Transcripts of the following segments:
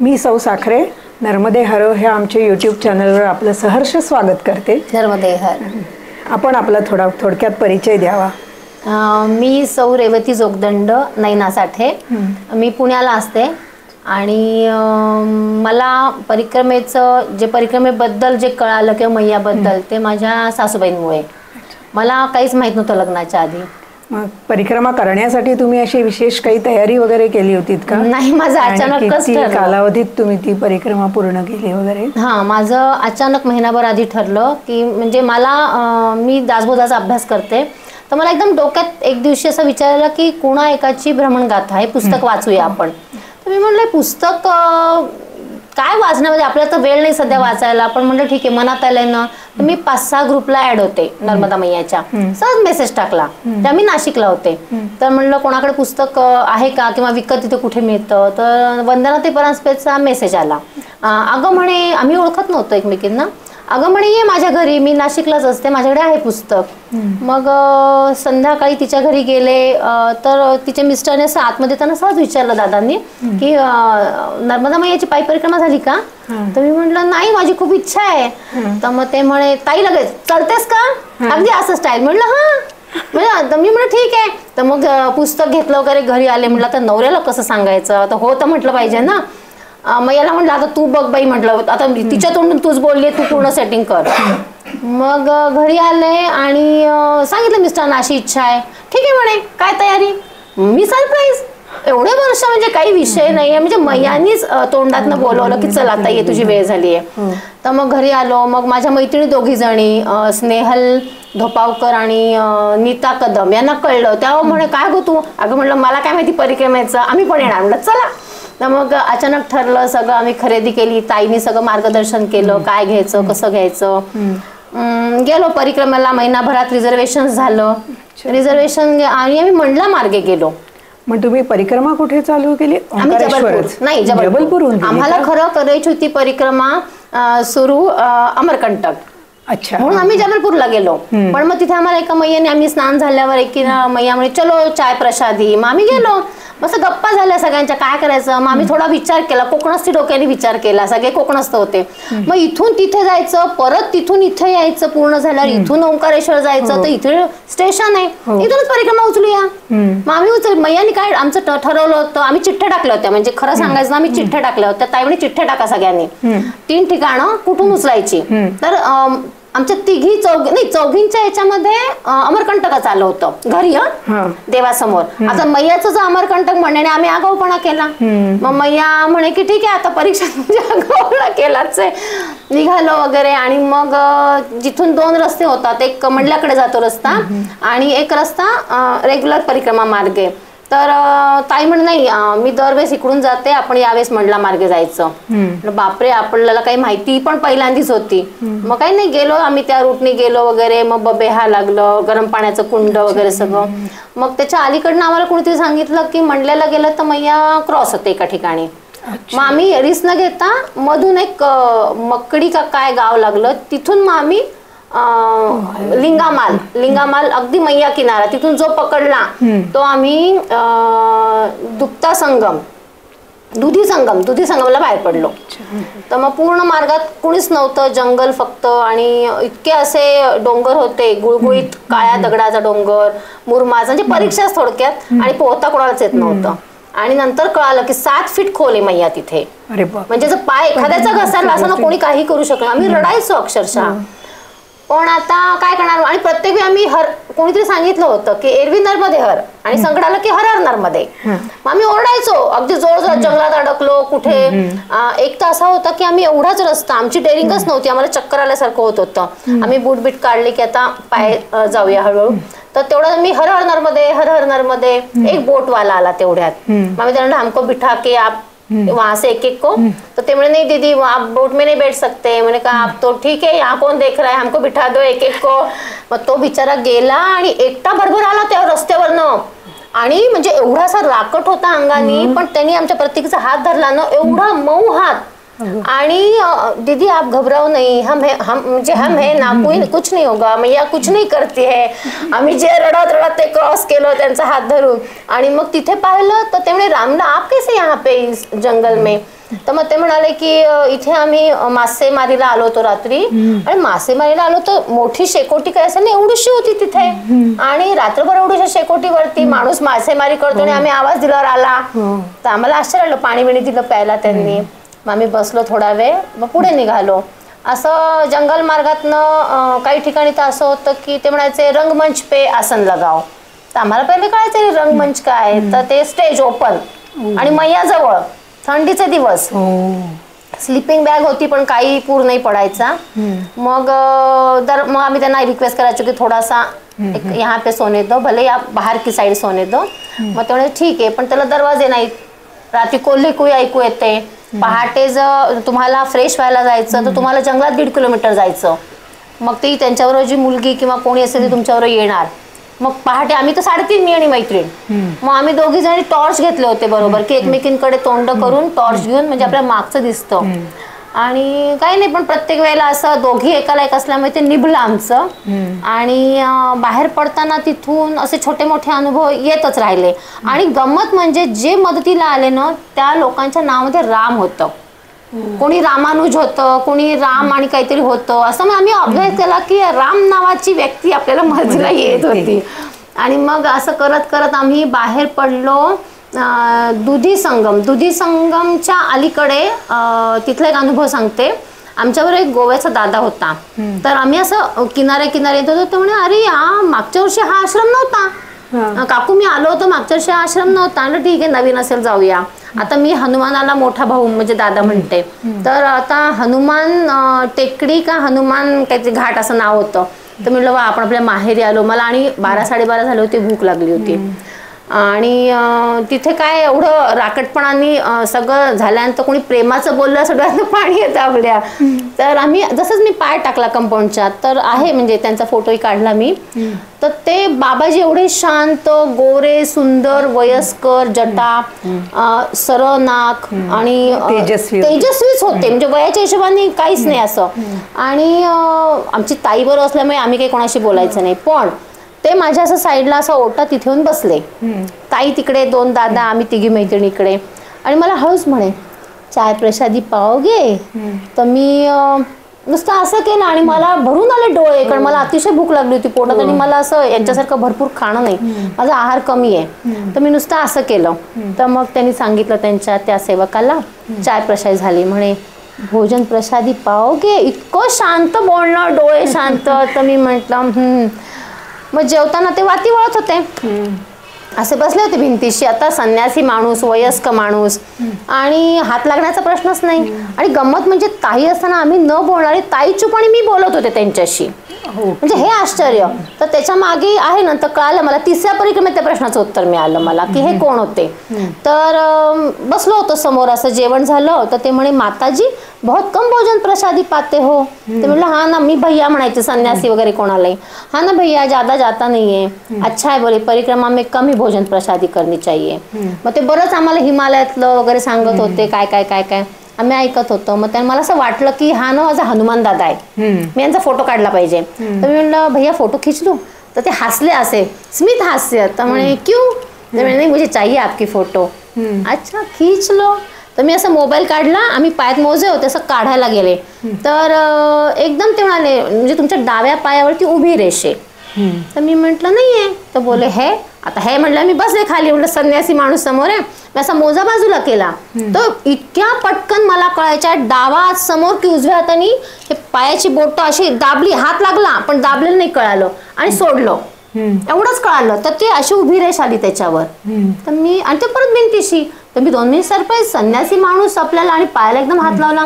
मी सौ साखरे नर्मदे हर हे आमच्या यूट्यूब चॅनलवर आपलं सहर्ष स्वागत करते. नर्मदे हर. आपण आपला थोडक्यात परिचय द्यावा. मी सौ रेवती जोगदंड नैना साठे. मी पुण्याला असते आणि मला परिक्रमेचं जे परिक्रमेबद्दल जे कळालं किंवा मैयाबद्दल ते माझ्या सासूबाईंमुळे. मला काहीच माहित नव्हतं लग्नाच्या आधी. मग परिक्रमा करण्यासाठी तुम्ही अशी विशेष काही तयारी वगैरे केली होती का? नाही, माझं अचानकच ठरलं. कालावधीत तुम्ही ती परिक्रमा पूर्ण केली वगैरे? हां, माझं अचानक महिनाभर आधी ठरलं की म्हणजे मी दासबोधाचा अभ्यास करते, तर मला एकदम डोक्यात एक दिवशी असं विचारलं की कुणा एकाची भ्रमणगाथा हे पुस्तक वाचूया आपण. तर मी म्हटलं पुस्तक काय वाचण्यामध्ये आपल्याला तर वेळ नाही सध्या वाचायला, पण म्हटलं ठीक आहे मनात आलंय ना. तर मी 5-6 ग्रुपला ऍड होते नर्मदा मैयाच्या. सहज मेसेज टाकला, त्या मी नाशिकला होते. तर म्हणलं कोणाकडे पुस्तक आहे का किंवा विकत तिथे कुठे मिळतं. तर वंदना ते परांजपेचा मेसेज आला. अगं म्हणे, आम्ही ओळखत नव्हतो एकमेकींना. अगं म्हणे ये माझ्या घरी, मी नाशिकलाच असते, माझ्याकडे आहे पुस्तक. मग संध्याकाळी तिच्या घरी गेले तर तिच्या मिस्टरने असं आतमध्ये त्यांना सहज विचारलं दादांनी की नर्मदा मैयाची पायी परिक्रमा झाली का? तर मी म्हटलं नाही, माझी खूप इच्छा आहे. तर मग ते म्हणे ताई लगेच चालतेस का? अगदी असं स्टाईल. म्हटलं हा. म्हणजे मी म्हटलं ठीक आहे. तर मग पुस्तक घेतलं वगैरे, घरी आले. म्हटलं तर नवऱ्याला कसं सांगायचं, तर हो तर म्हटलं पाहिजे ना. मग याला म्हटलं आता तू बघ बाई, म्हटलं आता तिच्या तोंडून तूच बोलली, तू पूर्ण सेटिंग कर. मग घरी आले आणि सांगितलं मिस्टरांना अशी इच्छा आहे. ठीक आहे म्हणे, काय तयारी? मी सरप्राईज. एवढे वर्ष म्हणजे काही विषय नाहीये, म्हणजे मैयानीच तोंडातनं बोलवलं की चल आता ये, तुझी वेळ झाली आहे. तर मग घरी आलो. मग माझ्या मैत्रिणी 2 जणी, स्नेहल धोपावकर आणि नीता कदम, यांना कळलं. तेव्हा म्हणे काय गो तू? अगं म्हटलं मला काय माहिती परिक्रमेचं, आम्ही पण येणार. म्हटलं चला. तर मग अचानक ठरलं सगळं. आम्ही खरेदी केली, ताईनी सगळं मार्गदर्शन केलं, काय घ्यायचं कसं घ्यायचं. गेलो परिक्रमेला. महिनाभरात रिझर्वेशन झालं. रिझर्वेशन आणि आम्ही मंडला मार्गे गेलो. मग तुम्ही परिक्रमा कुठे चालू केली? आम्ही जबलपूर. नाही, जबलपूर. आम्हाला खरं करायची होती परिक्रमा सुरू अमरकंटक. अच्छा. म्हणून आम्ही जबलपूरला गेलो. पण मग तिथे आम्हाला एका मैयाने, आम्ही स्नान झाल्यावर एकी मैया म्हणे चलो चाय प्रसादी. मग आम्ही गेलो. मस्त गप्पा झाल्या सगळ्यांच्या, काय करायचं. मग आम्ही थोडा विचार केला, कोकणस्थी डोक्याने विचार केला. सगळे कोकणस्थ होते. मग इथून तिथे जायचं, परत तिथून इथे यायचं, पूर्ण झाल्यावर इथून ओंकारेश्वर जायचं. तर इथे स्टेशन आहे, इथूनच परिक्रमा उचलूया. मग आम्ही मैयाने काय आमचं ठरवलं होतं, आम्ही चिठ्ठ्या टाकल्या होत्या. म्हणजे खरं सांगायचं ना, आम्ही चिठ्ठ्या टाकल्या होत्या. त्यावेळी चिठ्ठ्या टाका सगळ्यांनी. 3 ठिकाणं कुठून उचलायची. तर आमच्या चौघींच्या याच्यामध्ये अमरकंटकच आलं होतं घरी, देवासमोर. आता मैयाचं जो अमरकंटक म्हणण्याने आम्ही आगाऊपणा केला. मग मैया म्हणे की ठीक आहे आता परीक्षा तुमच्या आगाऊपणा केलाच आहे. निघालो वगैरे. आणि मग जिथून 2 रस्ते होतात, एक मंडल्याकडे जातो रस्ता आणि एक रस्ता रेग्युलर परिक्रमा मार्गे. तर ताई म्हणे नाही, मी दरवेळेस इकडून जाते, आपण यावेळेस मंडला मार्गे जायचं. बापरे, आपल्याला काही माहिती पण पहिल्यांदीच होती. मग काही नाही, गेलो आम्ही त्या रूटने गेलो वगैरे. मग बबेहा लागलं, गरम पाण्याचं कुंड वगैरे सगळं. मग त्याच्या अलीकडनं आम्हाला कोणीतरी सांगितलं की मंडल्याला गेलं तर मैया क्रॉस होते एका ठिकाणी. मग आम्ही रिस्क न घेता मधून एक मकडी का काय गाव लागलं, तिथून मग आम्ही लिंगामाल अगदी मैया किनारा, तिथून जो पकडला तो आम्ही दुधी संगमला बाहेर पडलो. तर मग पूर्ण मार्गात कुणीच नव्हतं, जंगल फक्त. आणि इतके असे डोंगर होते, गुळगुळीत काळ्या दगडाचा डोंगर, मुरमाचा, म्हणजे परीक्षाच थोडक्यात. आणि पोहता कोणालाच येत नव्हतं. आणि नंतर कळालं की 7 फीट खोल आहे मैया तिथे. म्हणजे जर पाय एखाद्याचा घसरला असं ना, कोणी काही करू शकलं. आम्ही रडायचो अक्षरशः. पण आता काय करणार. आणि प्रत्येक वेळी आम्ही कोणीतरी सांगितलं होतं की एरवी नर्मदे हर, आणि संकट आलं की हर हर नर्मदे. मग आम्ही ओरडायचो अगदी जोर जंगलात अडकलो कुठे. एक तर असा होता की आम्ही एवढाच रस्ता, आमची डेअरिंगच नव्हती, आम्हाला चक्कर आल्यासारखं होत होतं. आम्ही बूट काढले की आता पाय जाऊया हळूहळू. तर तेवढं मी हर हर नर्मदे. एक बोटवाला आला तेवढ्यात. मग आम्ही त्यांना हमको बिठा के आप वहां से एक को. तो ते म्हणे नहीं दीदी आप बोट में नहीं बैठ सकते. मैंने कहा आप तो ठीक है, यहाँ कौन देख रहा है, हमको बिठा दो एक को. मग तो बिचारा गेला आणि एकटा बरोबर आला त्या रस्त्यावरनं. आणि म्हणजे एवढासा राकट होता अंगाने, पण त्यांनी आमच्या प्रत्येकीचा हात धरला ना, एवढा मऊ हात. आणि दीदी आप घबराओ नहीं, हम है ना, कोई कुछ नहीं होगा, मैया कुछ नहीं करती है. आम्ही जे रडत रडत ते क्रॉस केलं त्यांचा हात धरून. आणि मग तिथे पाहिलं तर ते म्हणे रामला आप कैसे यहाँ पे इस जंगल में. तर मग ते म्हणाले की इथे आम्ही मासेमारीला आलो होतो रात्री. आणि मासेमारीला आलो तर मोठी शेकोटी काय असेल ना एवढीशी होती तिथे. आणि रात्रभर एवढीशा शेकोटीवरती माणूस मासेमारी करतो आणि आम्ही आवाज दिल्यावर आला. तर आम्हाला आश्चर्य आलं. पाणी बिणी दिलं प्यायला त्यांनी. मग आम्ही बसलो थोडा वेळ, मग पुढे निघालो. असं जंगल मार्गातनं काही ठिकाणी तर असं होतं की ते म्हणायचे रंगमंच पे आसन लगाव. तर आम्हाला पहिले कळायचं रंगमंच काय. तर ते स्टेज ओपन आणि मैया जवळ, थंडीचे दिवस, स्लीपिंग बॅग होती पण काही पूर नाही पडायचा. मग आम्ही त्यांना रिक्वेस्ट करायचो की थोडासा यहाँ पे सोने दो, भले या बाहेर की साईड सोने दो. मग ते म्हणे ठीक आहे, पण त्याला दरवाजे नाहीत. रात्री कोल्ही कुई ऐकू येते. पहाटे जर तुम्हाला फ्रेश व्हायला जायचं तर तुम्हाला जंगलात 1.5 किलोमीटर जायचं. मग ती त्यांच्याबरोबर जी मुलगी किंवा कोणी असेल ती तुमच्याबरोबर येणार. मग पहाटे आम्ही तर 3:30 मी आणि मैत्रीण, मग आम्ही दोघी जणी टॉर्च घेतले होते बरोबर की एकमेकींकडे तोंड करून टॉर्च घेऊन म्हणजे आपल्या मागचं दिसतं. आणि काही नाही, पण प्रत्येक वेळेला असं दोघी एकाला एक असल्यामुळे ते निभलं आमचं. आणि बाहेर पडताना तिथून असे छोटे मोठे अनुभव येतच राहिले. आणि गंमत म्हणजे जे मदतीला आले ना त्या लोकांच्या नावामध्ये राम होतं. कोणी रामानुज होतं, कोणी राम आणि काहीतरी होतं. असं मग आम्ही ऑब्झर्व केला की राम नावाची व्यक्ती आपल्याला मदतीला येत होती. आणि मग असं करत करत आम्ही बाहेर पडलो. दुधी संगमच्या अलीकडे तिथला एक अनुभव सांगते. आमच्यावर एक गोव्याचा दादा होता. तर आम्ही असं किनारे येत होतो. तो म्हणे अरे या मागच्या वर्षी हा आश्रम नव्हता काकू, मी आलो होतो मागच्या वर्षी आश्रम नव्हता. ठीक आहे, नवीन असेल जाऊया. आता मी हनुमानाला मोठा भाऊ म्हणजे दादा म्हणते. तर आता हनुमान टेकडी का हनुमान काहीतरी घाट असं नाव होतं. तर म्हटलं वा आपण आपल्या माहेरी आलो. मला आणि 12-12:30 झाले होते, भूक लागली होती. आणि तिथे काय एवढं राकटपणाने सगळं झाल्यानंतर कोणी प्रेमाचं बोललं सगळ्यांना पाणी येतं आपल्या. तर आम्ही जसंच मी पाय टाकला कंपाऊंडच्या तर आहे म्हणजे त्यांचा फोटोही काढला मी. तर ते बाबाजी एवढे शांत, गोरे, सुंदर, वयस्कर, जटा, सरळ नाक आणि तेजस्वीच होते. म्हणजे वयाच्या हिशोबाने काहीच नाही असं. आणि आमची ताई बरोबर असल्यामुळे आम्ही काही कोणाशी बोलायचं नाही. पण ते माझ्या असं साईडला असं ओटा तिथे येऊन बसले. ताई तिकडे, 2 दादा, आम्ही 3 मैत्रिणी इकडे. आणि मला हळूच म्हणे चाय प्रसादी पाओगे. तर मी नुसतं असं केलं आणि मला भरून आले डोळे, कारण मला अतिशय भूक लागली होती पोटात. आणि मला असं यांच्यासारखं भरपूर खाणं नाही, माझा आहार कमी आहे. तर मी नुसतं असं केलं. तर मग त्यांनी सांगितलं त्यांच्या त्या सेवकाला चाय प्रसादी झाली. म्हणे भोजन प्रसादी पाओगे. इतकं शांत बोलणं, डोळे शांत. तर मी म्हटलं मग जेवताना ते वाती वळत होते, असे बसले होते भिंतीशी. आता संन्यासी माणूस, वयस्क माणूस, आणि हात लागण्याचा प्रश्नच नाही. आणि गंमत म्हणजे ताई असताना आम्ही न बोलणारे, ताई चुप आणि मी बोलत होते त्यांच्याशी. म्हणजे हे आश्चर्य. तर त्याच्या मागे आहे नंतर कळालं मला, 3ऱ्या परिक्रमेत त्या प्रश्नाचं उत्तर मिळालं मला की हे कोण होते. तर बसलो होतो समोर, असं जेवण झालं. तर ते म्हणे माताजी बहुत कम भोजन प्रसादी पाते हो. ते म्हटलं हा ना, मी भैया म्हणायचे संन्यासी वगैरे कोणालाही. हा ना भैया, ज्यादा जाता नाही आहे. अच्छा आहे बोले, परिक्रमा में कम ही भोजन प्रसादी करनी चाहिए. मग ते बरंच आम्हाला हिमालयातलं वगैरे सांगत होते, काय काय काय काय आम्ही ऐकत होतो. मग त्यांना मला असं वाटलं की हा ना माझा हनुमान दादा आहे, मी यांचा फोटो काढला पाहिजे. तर मी म्हटलं भैया फोटो खींच लूं. तर ते हसले असे स्मित हास्य. तर म्हणे क्यों. तर म्हणे नाही मुझे चाहिए आपकी फोटो. अच्छा खींच लो. तर मी असं मोबाईल काढला, आम्ही पायात मोजे होते, असं काढायला गेले. तर एकदम ते म्हणाले म्हणजे तुमच्या डाव्या पायावरती उभी रेषे. तर मी म्हटलं नाहीये. तर बोले हे. आता हे म्हटलं, मी बसले खाली. म्हटलं संन्यासी माणूस समोर आहे. मी असा मोजा बाजूला केला. तर इतक्या पटकन मला कळायच्या डावा हात समोर की उजव्या हाताने हे पायाची बोट अशी दाबली, हात लागला पण दाबलेलं नाही, कळालं आणि सोडलं, एवढंच कळालं. तर ती अशी उभी रेष आली त्याच्यावर. तर मी आणि ते परत भिंतीशी. तर मी 2 मिनिट सरप्राईज, संन्यासी माणूस आपल्याला आणि पायाला एकदम हात लावला.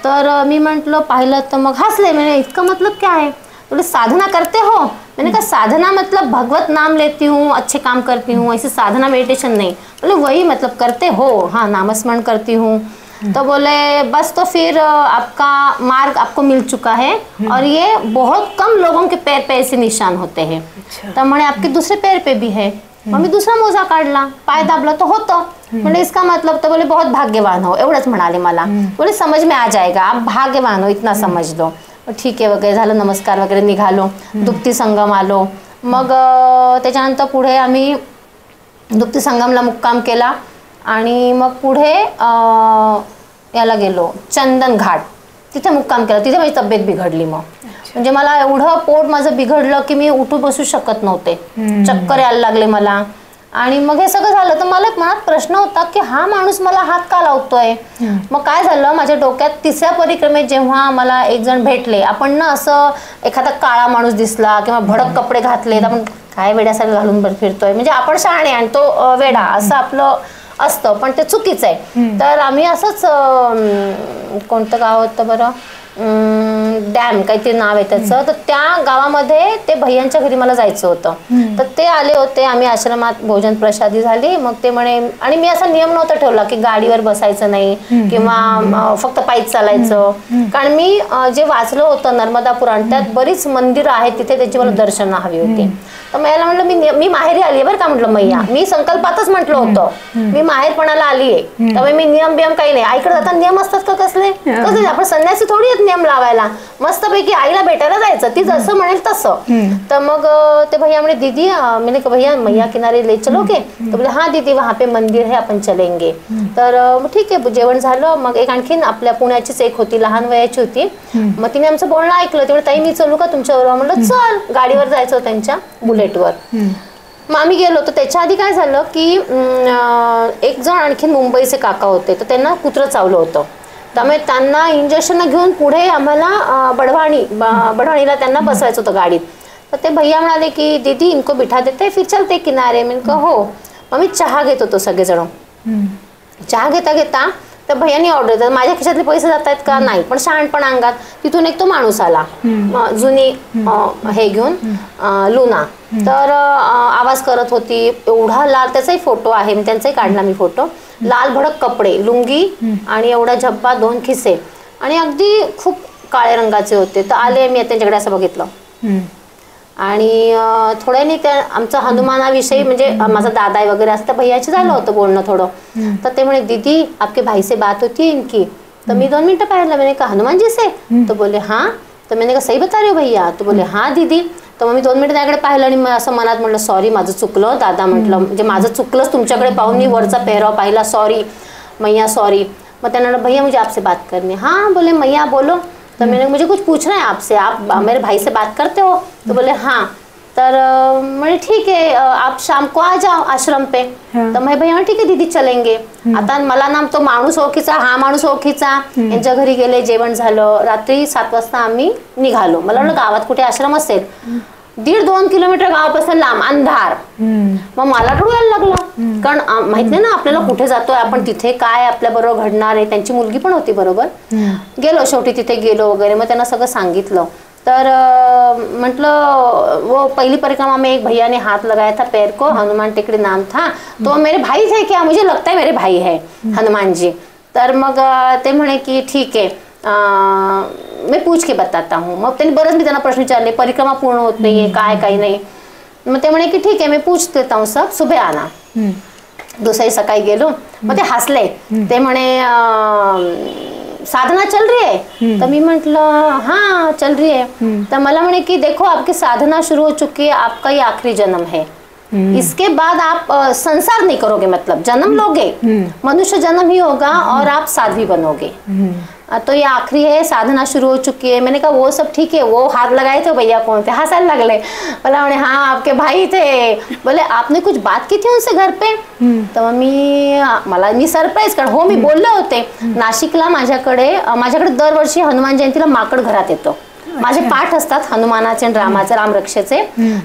तर मी म्हटलं पाहिलं तर मग हसले. मैंने इसका मतलब क्या है. बोले साधना करते हो. मैंने कहा साधना मतलब भगवत नाम लेती हूँ, अच्छे काम करती हूँ, ऐसे साधना मेडिटेशन नहीं. बोले वही मतलब करते हो. हाँ नामस्मरण करती हूँ. तो बोले बस तो फिर आपका मार्ग आपको मिल चुका है और ये बहुत कम लोगों के पैर पे ऐसे निशान होते हैं. तर म्हणे आपके दूसरे पैर पे भी है. मग मी दुसरा मोजा काढला, पाय दाबला तर होतं. म्हणजे इसका मतलब तो बोले बहुत भाग्यवान हो, एवढंच म्हणाले मला. बोले समझ में आ जाएगा, आप भाग्यवान हो, इतना समझ लो. ठीक आहे वगैरे झालं, नमस्कार वगैरे निघालो. दुप्ती संगम आलो. मग त्याच्यानंतर पुढे आम्ही दुप्ती संगमला मुक्काम केला आणि मग पुढे याला गेलो चंदन घाट, तिथे मुक्काम केला. तिथे माझी तब्येत बिघडली. मग म्हणजे मला एवढं पोट माझं बिघडलं की मी उठू बसू शकत नव्हते, चक्कर यायला लागले मला. आणि मग हे सगळं झालं तर मला एक मनात प्रश्न होता की हा माणूस मला हात का लावतोय. मग काय झालं, माझ्या डोक्यात तिसऱ्या परिक्रमेत जेव्हा मला एक जण भेटले, आपण ना असं एखादा काळा माणूस दिसला किंवा भडक कपडे घातले, आपण काय वेड्यासारखं घालून फिरतोय, म्हणजे आपण शहाणे आणि तो वेडा असं आपलं असतं, पण ते चुकीचं आहे. तर आम्ही असंच कोणतं गाव होतं बरं, डॅम काहीतरी नाव आहे त्याचं, तर त्या गावामध्ये ते भैयांच्या घरी मला जायचं होतं. तर ते आले होते, आम्ही आश्रमात भोजन प्रसादी झाली. मग ते म्हणे, आणि मी असा नियम नव्हता ठेवला की गाडीवर बसायचं नाही किंवा फक्त पायीच चालायचं, कारण मी जे वाचलं होतं नर्मदा पुराण त्यात बरीच मंदिरं आहेत, तिथे त्याची मला दर्शन हवी होती. तर मला म्हटलं मी माहेरी आली आहे बरं का, म्हटलं मैया, मी संकल्पातच म्हटलं होतं मी माहेरपणाला आली आहे, त्यामुळे मी नियम बियम काही नाही. आईकडे जाताना नियम असतात का कसले, आपण संन्यासी थोडी आहेत नियम लावायला, मस्तपैकी आईला भेटायला जायचं, ती जसं म्हणेल तसं. तर मग ते भैया म्हणे दीदी, मैंने कहा भैया मैया किनारे ले चलोगे, तो बोले हाँ दीदी वहाँ पे मंदिर है आपण चलेंगे. तर ठीक आहे, जेवण झालं. मग एक आणखीन आपल्या पुण्याचीच एक होती, लहान वयाची होती. मग तिने आमचं बोलणं ऐकलं, तेवढं ताई मी चलू का तुमच्याबरोबर, म्हणलं चल. गाडीवर जायचं होतं त्यांच्या बुलेटवर. मग आम्ही गेलो. तर त्याच्या आधी काय झालं की एक जण आणखीन मुंबईचे काका होते, तर त्यांना कुत्रं चावलं होतं, त्यामुळे त्यांना इंजेक्शन घेऊन पुढे आम्हाला बडवाणीला त्यांना बसवायचं होतं गाडीत. तर ते भैया म्हणाले की दीदी इनको बिठा देते फिर चलते किनारे. मी म्हटलं हो. मग मी चहा घेत होतो, सगळेजण चहा घेता घेता तर भैयानी ऑर्डर दिली. माझ्या खिशातले पैसे जात आहेत का नाही, पण शहाणपण अंगात. तिथून एक तो माणूस आला जुनी हे घेऊन लुना, तर आवाज करत होती, एवढा लाल, त्याचाही फोटो आहे, मी त्यांचाही काढला मी फोटो. लाल भडक कपडे, लुंगी आणि एवढा झब्बा, 2 खिसे, आणि अगदी खूप काळ्या रंगाचे होते. तर आले, मी त्यांच्याकडे असं बघितलं आणि थोड्याने त्या आमचं हनुमानाविषयी, म्हणजे माझा दादा वगैरे असं भैयाचे झालं होतं बोलणं थोडं. तर ते म्हणे दीदी आपके भाई से बात होती है इनकी. तर मी 2 मिनटं पाहिलं. मैंने कहा हनुमान जी से, तो बोले हाँ. तर मैंने कहा सही बता रहे हो भैया, तो बोले हाँ दीदी. तर मग मी 2 मिनिटं त्याकडे पाहिलं आणि मग असं मनात म्हटलं सॉरी माझं चुकलं दादा, म्हटलं म्हणजे माझं चुकलंच तुमच्याकडे पाहून, मी वरचा पेहराव पाहिला, सॉरी मैया सॉरी. मग त्यांना भैया मुझे आपसे बात करनी. हाँ बोले मैया बोलो. तो मैंने मुझे कुछ पूछना है आपसे, आप मेरे भाई से बात करते हो. तो बोले हाँ. तर म्हणजे ठीक आहे, आप शाम को आ जाओ आश्रम पे. तर मग भैया ठीक आहे दीदी चलेंगे. आता मला ना तो माणूस ओळखीचा, हा माणूस ओळखीचा, यांच्या घरी गेले, जेवण झालं. रात्री 7 वाजता आम्ही निघालो. मला वाटलं गावात कुठे आश्रम असेल. 1.5-2 किलोमीटर गावापासून लांब, अंधार. मग मला डोळ्याला लागलं, कारण माहित नाही ना आपल्याला कुठे जातोय आपण, तिथे काय आपल्या बरोबर घडणार आहे. त्यांची मुलगी पण होती बरोबर. गेलो, शेवटी तिथे गेलो वगैरे. मग त्यांना सगळं सांगितलं. तर म्हटलं वो पहिली परिक्रमा में एक भैया ने हाथ लगाया था पैर को, हनुमान टेकड़ी नाम था, तो मेरे भाई थे क्या, मुझे लगता है मेरे भाई है हनुमान जी. तर मग ते म्हणे की ठीक आहे, मैं पूछ के बताता हूँ. मग त्यांनी बरंच मी त्यांना प्रश्न विचारले, परिक्रमा पूर्ण होत नाहीये काय काही नाही. मग ते म्हणे की ठीक आहे मैं पूछ देता हूँ सब, सुबह आना. दुसरी सकाळी गेलो. मग ते हसले. ते म्हणे साधना चल रही है. तर मी म्हटलं हाँ चल रही है. तर मला म्हणे की देखो आपकी साधना शुरू हो चुकी है, आपका ये आखिरी जन्म है, इसके बाद आप संसार नहीं करोगे, मतलब जन्म लोगे, मनुष्य जन्म ही होगा और आप साध्वी बनोगे. तो ये आखिरी है, साधना शुरू हो चुकी है. मैंने कहा वो सब ठीक है, वो हाथ लगाए थे भैया कौन थे, हंसने लगले. बोला म्हणे हाँ आपके भाई थे. बोले आपने कुछ बात की थी उनसे घर पे. तर मी सरप्राईज, कारण हो मी बोलले होते. नाशिकला माझ्याकडे दरवर्षी हनुमान जयंतीला माकड घरात येतो. माझे पाठ असतात हनुमानाचे आणि रामाचे, रामरक्षेचे.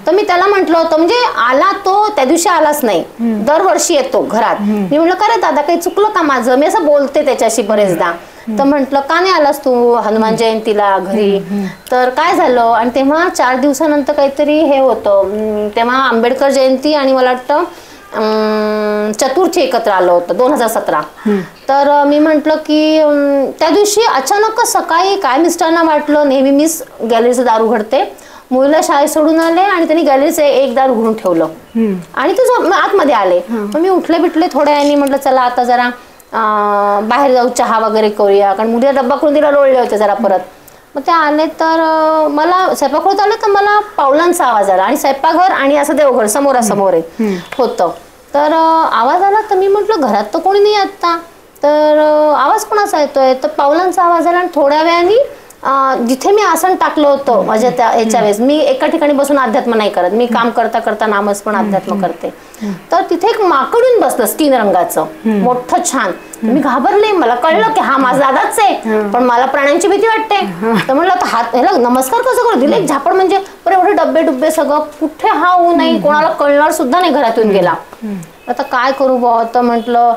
तर मी त्याला म्हटलं होतं, म्हणजे आला तो त्या दिवशी आलाच नाही, दरवर्षी येतो घरात. मी म्हटलं का रे दादा काही चुकलं का माझं, मी असं बोलते त्याच्याशी बरेचदा. तर म्हटलं का नाही आलास तू हनुमान जयंतीला घरी. तर काय झालं, आणि तेव्हा 4 दिवसानंतर काहीतरी हे होतं, तेव्हा आंबेडकर जयंती आणि मला वाटतं चतुर्थी एकत्र आलं होतं 2017. तर मी म्हटलं की त्या दिवशी अचानक सकाळी काय मिस्टरांना वाटलं, नेहमी मीच गॅलरीचं दार उघडते, मुलीला शाळेत सोडून आले आणि त्यांनी गॅलरीचं एक दार उघडून ठेवलं आणि ते आतमध्ये आले. मग मी उठले बिटले थोड्या वेळाने, म्हटलं चला आता जरा बाहेर जाऊ, चहा वगैरे करूया, कारण मुलीला डब्बा करून तिला लोळले होते जरा परत. मग ते आले तर मला स्वयंपाकघरात आले तर मला पावलांचा आवाज आला आणि स्वयंपाकघर आणि असं देवघर समोरासमोर होतं. तर आवाज आला तर मी म्हटलं घरात तर कोणी नाही आता, तर आवाज कोणाचा येतोय, तर पावलांचा आवाज आला. आणि थोड्या वेळाने जिथे मी आसन टाकलं होतं माझ्या त्या ह्याच्या वेळेस, मी एका ठिकाणी बसून अध्यात्म नाही करत, मी काम करता करता नामस्मरण अध्यात्म करते, तर तिथे एक माकड येऊन बसलं स्किन रंगाचं मोठं छान. मी घाबरले, मला कळलं की हा माझा दादाच आहे, पण मला प्राण्यांची भीती वाटते. तर म्हणलं आता हात ह्याला नमस्कार कसं करू, दिले एक झापड, म्हणजे बरं एवढे डब्बे डुब्बे सगळं कुठे हा होऊ नाही, कोणाला कळणार सुद्धा नाही, घरातून गेला. आता काय करू बुवा, तर म्हटलं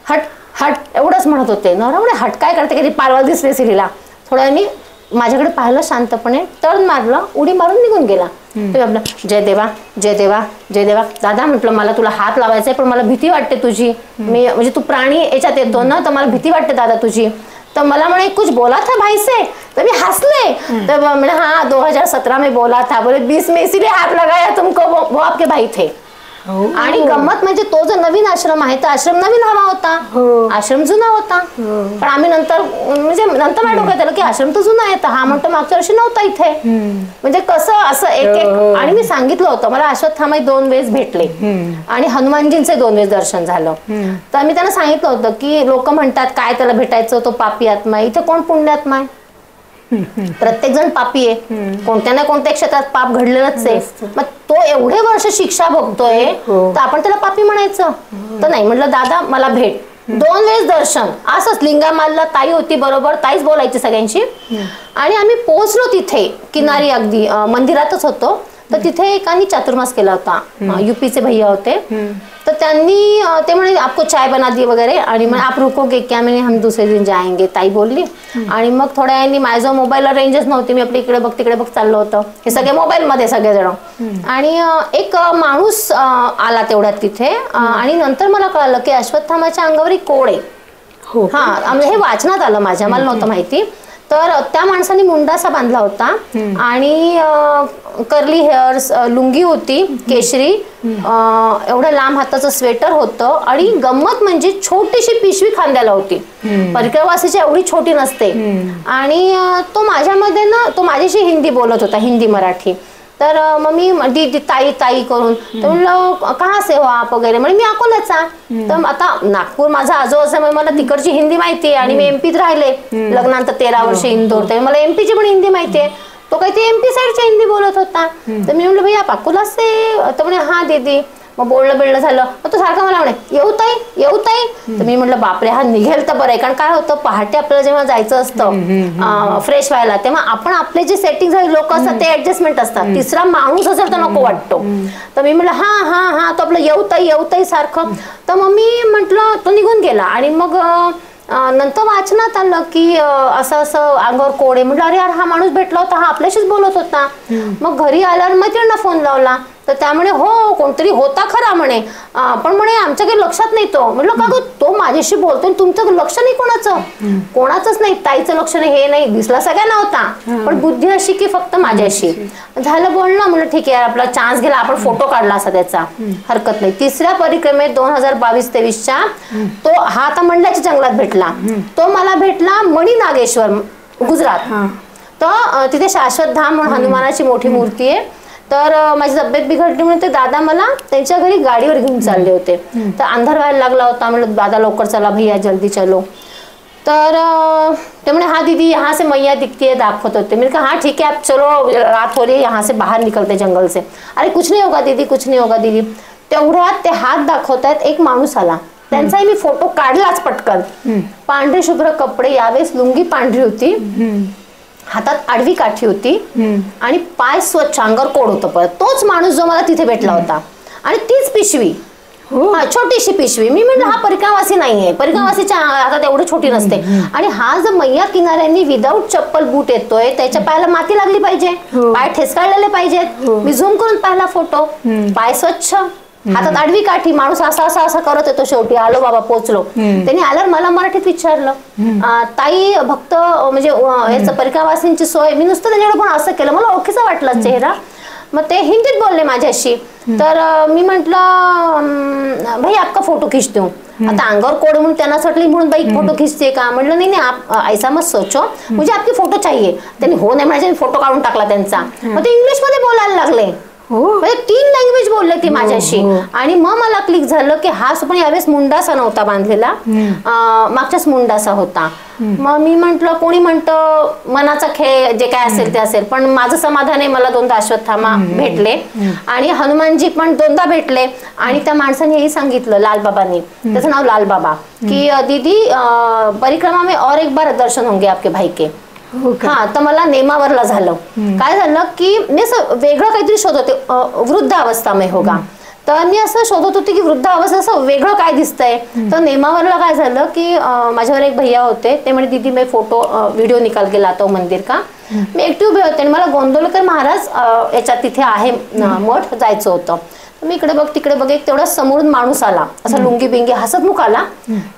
हट हट एवढंच म्हणत होते. नवरा म्हणे हट काय करते, कधी पारवा दिसले सिरीला. थोड्यानी माझ्याकडे पाहिलं शांतपणे, टर्न मारलं, उडी मारून निघून गेला. ते आपलं जय देवा जय देवा जय देवा. दादा म्हटलं मला तुला हात लावायचा आहे, पण मला भीती वाटते तुझी, मी म्हणजे तू प्राणी याच्यात येतो ना, तर मला भीती वाटते दादा तुझी. तर मला म्हणे कुछ बोला था भाई से, तर मी हंसले. तर म्हणे हाँ 2017 में बोला था, बोले 20 में इसीलिए हाथ लगाया तुमको, वो आपके भाई थे. आणि गंमत म्हणजे तो जो नवीन आश्रम आहे, तर आश्रम नवीन हवा होता, आश्रम जुना होता. पण आम्ही नंतर म्हणजे नंतर माझ्या डोक्यात आलं की आश्रम तर जुना आहे, तर हा म्हणतो मागच्या वर्षी नव्हता इथे. म्हणजे कसं असं एक एक. आणि मी सांगितलं होतं मला अश्वत्थामा 2 वेळेस भेटले आणि हनुमानजींचे 2 वेळेस दर्शन झालं. तर मी त्यांना सांगितलं होतं की लोक म्हणतात काय त्याला भेटायचं, तो पापी आत्मा आहे, इथे कोण पुण्यात्मा आहे, प्रत्येक जण पापी आहे, कोणत्या ना कोणत्या क्षेत्रात पाप घडलेलंच आहे. मग तो एवढे वर्ष शिक्षा भोगतोय, तर आपण त्याला पापी म्हणायचं तर नाही. म्हटलं दादा मला भेट, 2 वेळेस दर्शन, असंच लिंगामालला ताई होती बरोबर, ताईच बोलायची सगळ्यांशी. आणि आम्ही पोहोचलो तिथे किनारी, अगदी मंदिरातच होतो. तर तिथे एकानी चातुर्मास केला होता, यूपीचे भैया होते. तर त्यांनी ते म्हणे आपको चाय बना दी वगैरे, आणि मग आप रुकोगे क्या, मैंने हम दूसरे दिन जाएंगे ताई बोलली. आणि मग थोड्या वेळाने माझ्या मोबाईलला रेंजच नव्हती, मी आपल्या इकडे बघ तिकडे बघ चाललो होतं, हे सगळे मोबाईलमध्ये सगळेजण. आणि एक माणूस आला तेवढ्यात तिथे, आणि नंतर मला कळलं की अश्वत्थामाच्या अंगावर कोड आहे. हा हे वाचनात आलं माझ्या, मला नव्हतं माहिती. तर त्या माणसाने मुंडासा बांधला होता आणि कर्ली हेअर्स, लुंगी होती केशरी, एवढं लांब हाताचं स्वेटर होतं. आणि गंमत म्हणजे छोटीशी पिशवी खांद्याला होती, परिक्रमावासीची एवढी छोटी नसते. आणि तो माझ्यामध्ये ना, तो माझ्याशी हिंदी बोलत होता, हिंदी मराठी. तर मग मी दीदी ताई ताई करून, तर म्हणलं कहाँ से हो आप वगैरे, म्हणजे मी अकोल्याचा. तर आता नागपूर माझा आजो असल्यामुळे मला तिकडची हिंदी माहिती आहे, आणि मी एमपीत राहिले लग्नानंतर 13 वर्ष इंदोर, तर मला एमपीची पण हिंदी माहिती आहे. तो काही ते एमपी साईडची हिंदी बोलत होता. तर मी म्हणलं भैया आप अकोला से, तर म्हणे हा दीदी. मग बोलणं बिळणं झालं. मग तो सारखा मला म्हणे येऊ ताई येऊ ताई. तर मी म्हटलं बापरे हा निघेल तर बरं आहे, कारण काय होतं पहाटे आपल्याला जेव्हा जायचं असतं फ्रेश व्हायला, तेव्हा आपण आपले जे सेटिंग झाले लोक असतात ते ऍडजस्टमेंट असतात, तिसरा माणूस असेल तर नको वाटतो. तर मी म्हटलं हा हा हा, तो आपलं येऊ ताई सारखं. तर मग मी म्हटलं तो निघून गेला. आणि मग नंतर वाचनात आलं की असं असं अंगावर कोड आहे. म्हटलं अरे यार हा माणूस भेटला होता, हा आपल्याशीच बोलत होता. मग घरी आल्यावर मैत्रिणींना फोन लावला, तर त्यामुळे हो कोणतरी होता खरा म्हणे, पण म्हणे आमच्या काही लक्षात नाही. तो म्हटलं का गं तो माझ्याशी बोलतोय, तुमचं लक्ष नाही कोणाचंच नाही, ताईचं लक्ष नाही, हे नाही, दिसला सगळ्यांना होता, पण बुद्धी अशी की फक्त माझ्याशी. झालं बोलणं, म्हणलं ठीक आहे आपला चान्स गेला, आपण फोटो काढला असा त्याचा, हरकत नाही. तिसऱ्या परिक्रमेत 2022-23च्या तो हा आता मंडल्याच्या जंगलात भेटला, तो मला भेटला मणी नागेश्वर गुजरात. तर तिथे शाश्वत धाम म्हणून हनुमानाची मोठी मूर्ती आहे. तर माझी तब्येत बिघडली म्हणून ते दादा मला त्यांच्या घरी गाडीवर घेऊन चालले होते. तर अंधार व्हायला लागला होता, म्हणलं दादा लवकर चला भैया जल्दी चलो. तर ते म्हणे हाँ दीदी यहाँ से मैया दिखती है, दाखवत होते. मैंने कहा हाँ ठीक है आप चलो, रात हो रही है, यहाँ से बाहर निकलते जंगल से. अरे कुछ नहीं होगा दीदी, कुछ नहीं होगा दीदी. तेवढ्यात ते हात दाखवतायत, एक माणूस आला, त्यांचाही मी फोटो काढलाच पटकन. पांढरे शुभ्र कपडे, यावेळेस लुंगी पांढरी होती, हातात आडवी काठी होती, आणि पाय स्वच्छ, अंगावर कोड होतं. परत तोच माणूस जो मला तिथे भेटला होता, आणि तीच पिशवी, छोटीशी पिशवी. मी म्हटलं हा परिक्रमावासी नाहीये, परिक्रमावासीच्या हातात एवढी छोटी नसते. आणि हा जर मैया किनाऱ्यांनी विदाऊट चप्पल बूट येतोय, त्याच्या पायाला माती लागली पाहिजे, पाय ठेचकाळलेले पाहिजेत. मी झूम करून पाहिला फोटो, पाय स्वच्छ, हातात आडवी काठी, माणूस असा असा असा करत येतो, शेवटी आलो बाबा पोचलो. त्यांनी आल्यावर मला मराठीत विचारलं, ताई भक्त म्हणजे याचं परिक्रमावासींची सोय, मी नुसतं त्यांच्याकडे पण असं केलं, मला ओळखीचा वाटला चेहरा. मग ते हिंदीत बोलले माझ्याशी. तर मी म्हटलं भाई आपका फोटो खींच दूं. आता अंगावर कोड म्हणून त्यांना वाटलं म्हणून बाई फोटो खींचते का. म्हटलं नाही नाही आप ऐसा मत सोचो, मुझे आपकी फोटो चाहिए. त्यांनी हो नाही म्हणायचे, फोटो काढून टाकला त्यांचा. मग ते इंग्लिश मध्ये बोलायला लागले, म्हणजे 3 लँग्वेज बोलले ती माझ्याशी. आणि मग मला क्लिक झालं की हा पण यावेळेस मुंडासा नव्हता बांधलेला, मागच्याच मुंडासा होता. मग मी म्हंटल कोणी म्हणतं मनाचा खेळ, जे काय असेल ते असेल, पण माझं समाधान आहे, मला 2दा अश्वत्थामा भेटले आणि हनुमानजी पण 2दा भेटले. आणि त्या माणसाने हेही सांगितलं, लालबाबांनी, त्याचं नाव लालबाबा, की दीदी परिक्रमा में और एक बार दर्शन होंगे आपके भाई के. हा, तर मला नेमावरला झालं. काय झालं की मी असं वेगळं काहीतरी शोधत होते, वृद्ध अवस्था में होगा. तर मी असं शोधत होते की वृद्ध अवस्था असं वेगळं काय दिसतंय. तर नेमावरला काय झालं की माझ्यावर एक भैया होते, ते म्हणे दीदी मैं फोटो व्हिडिओ निकाल के लाता हूं मंदिर का. मी एकटी उभे होते आणि मला गोंदवलेकर महाराज याच्यात तिथे आहे मठ, जायचं होतं. मी इकडे बघ तिकडे बघ, एक तेवढा समोरून माणूस आला, असा लुंगी बिंगी हसतमुख आला.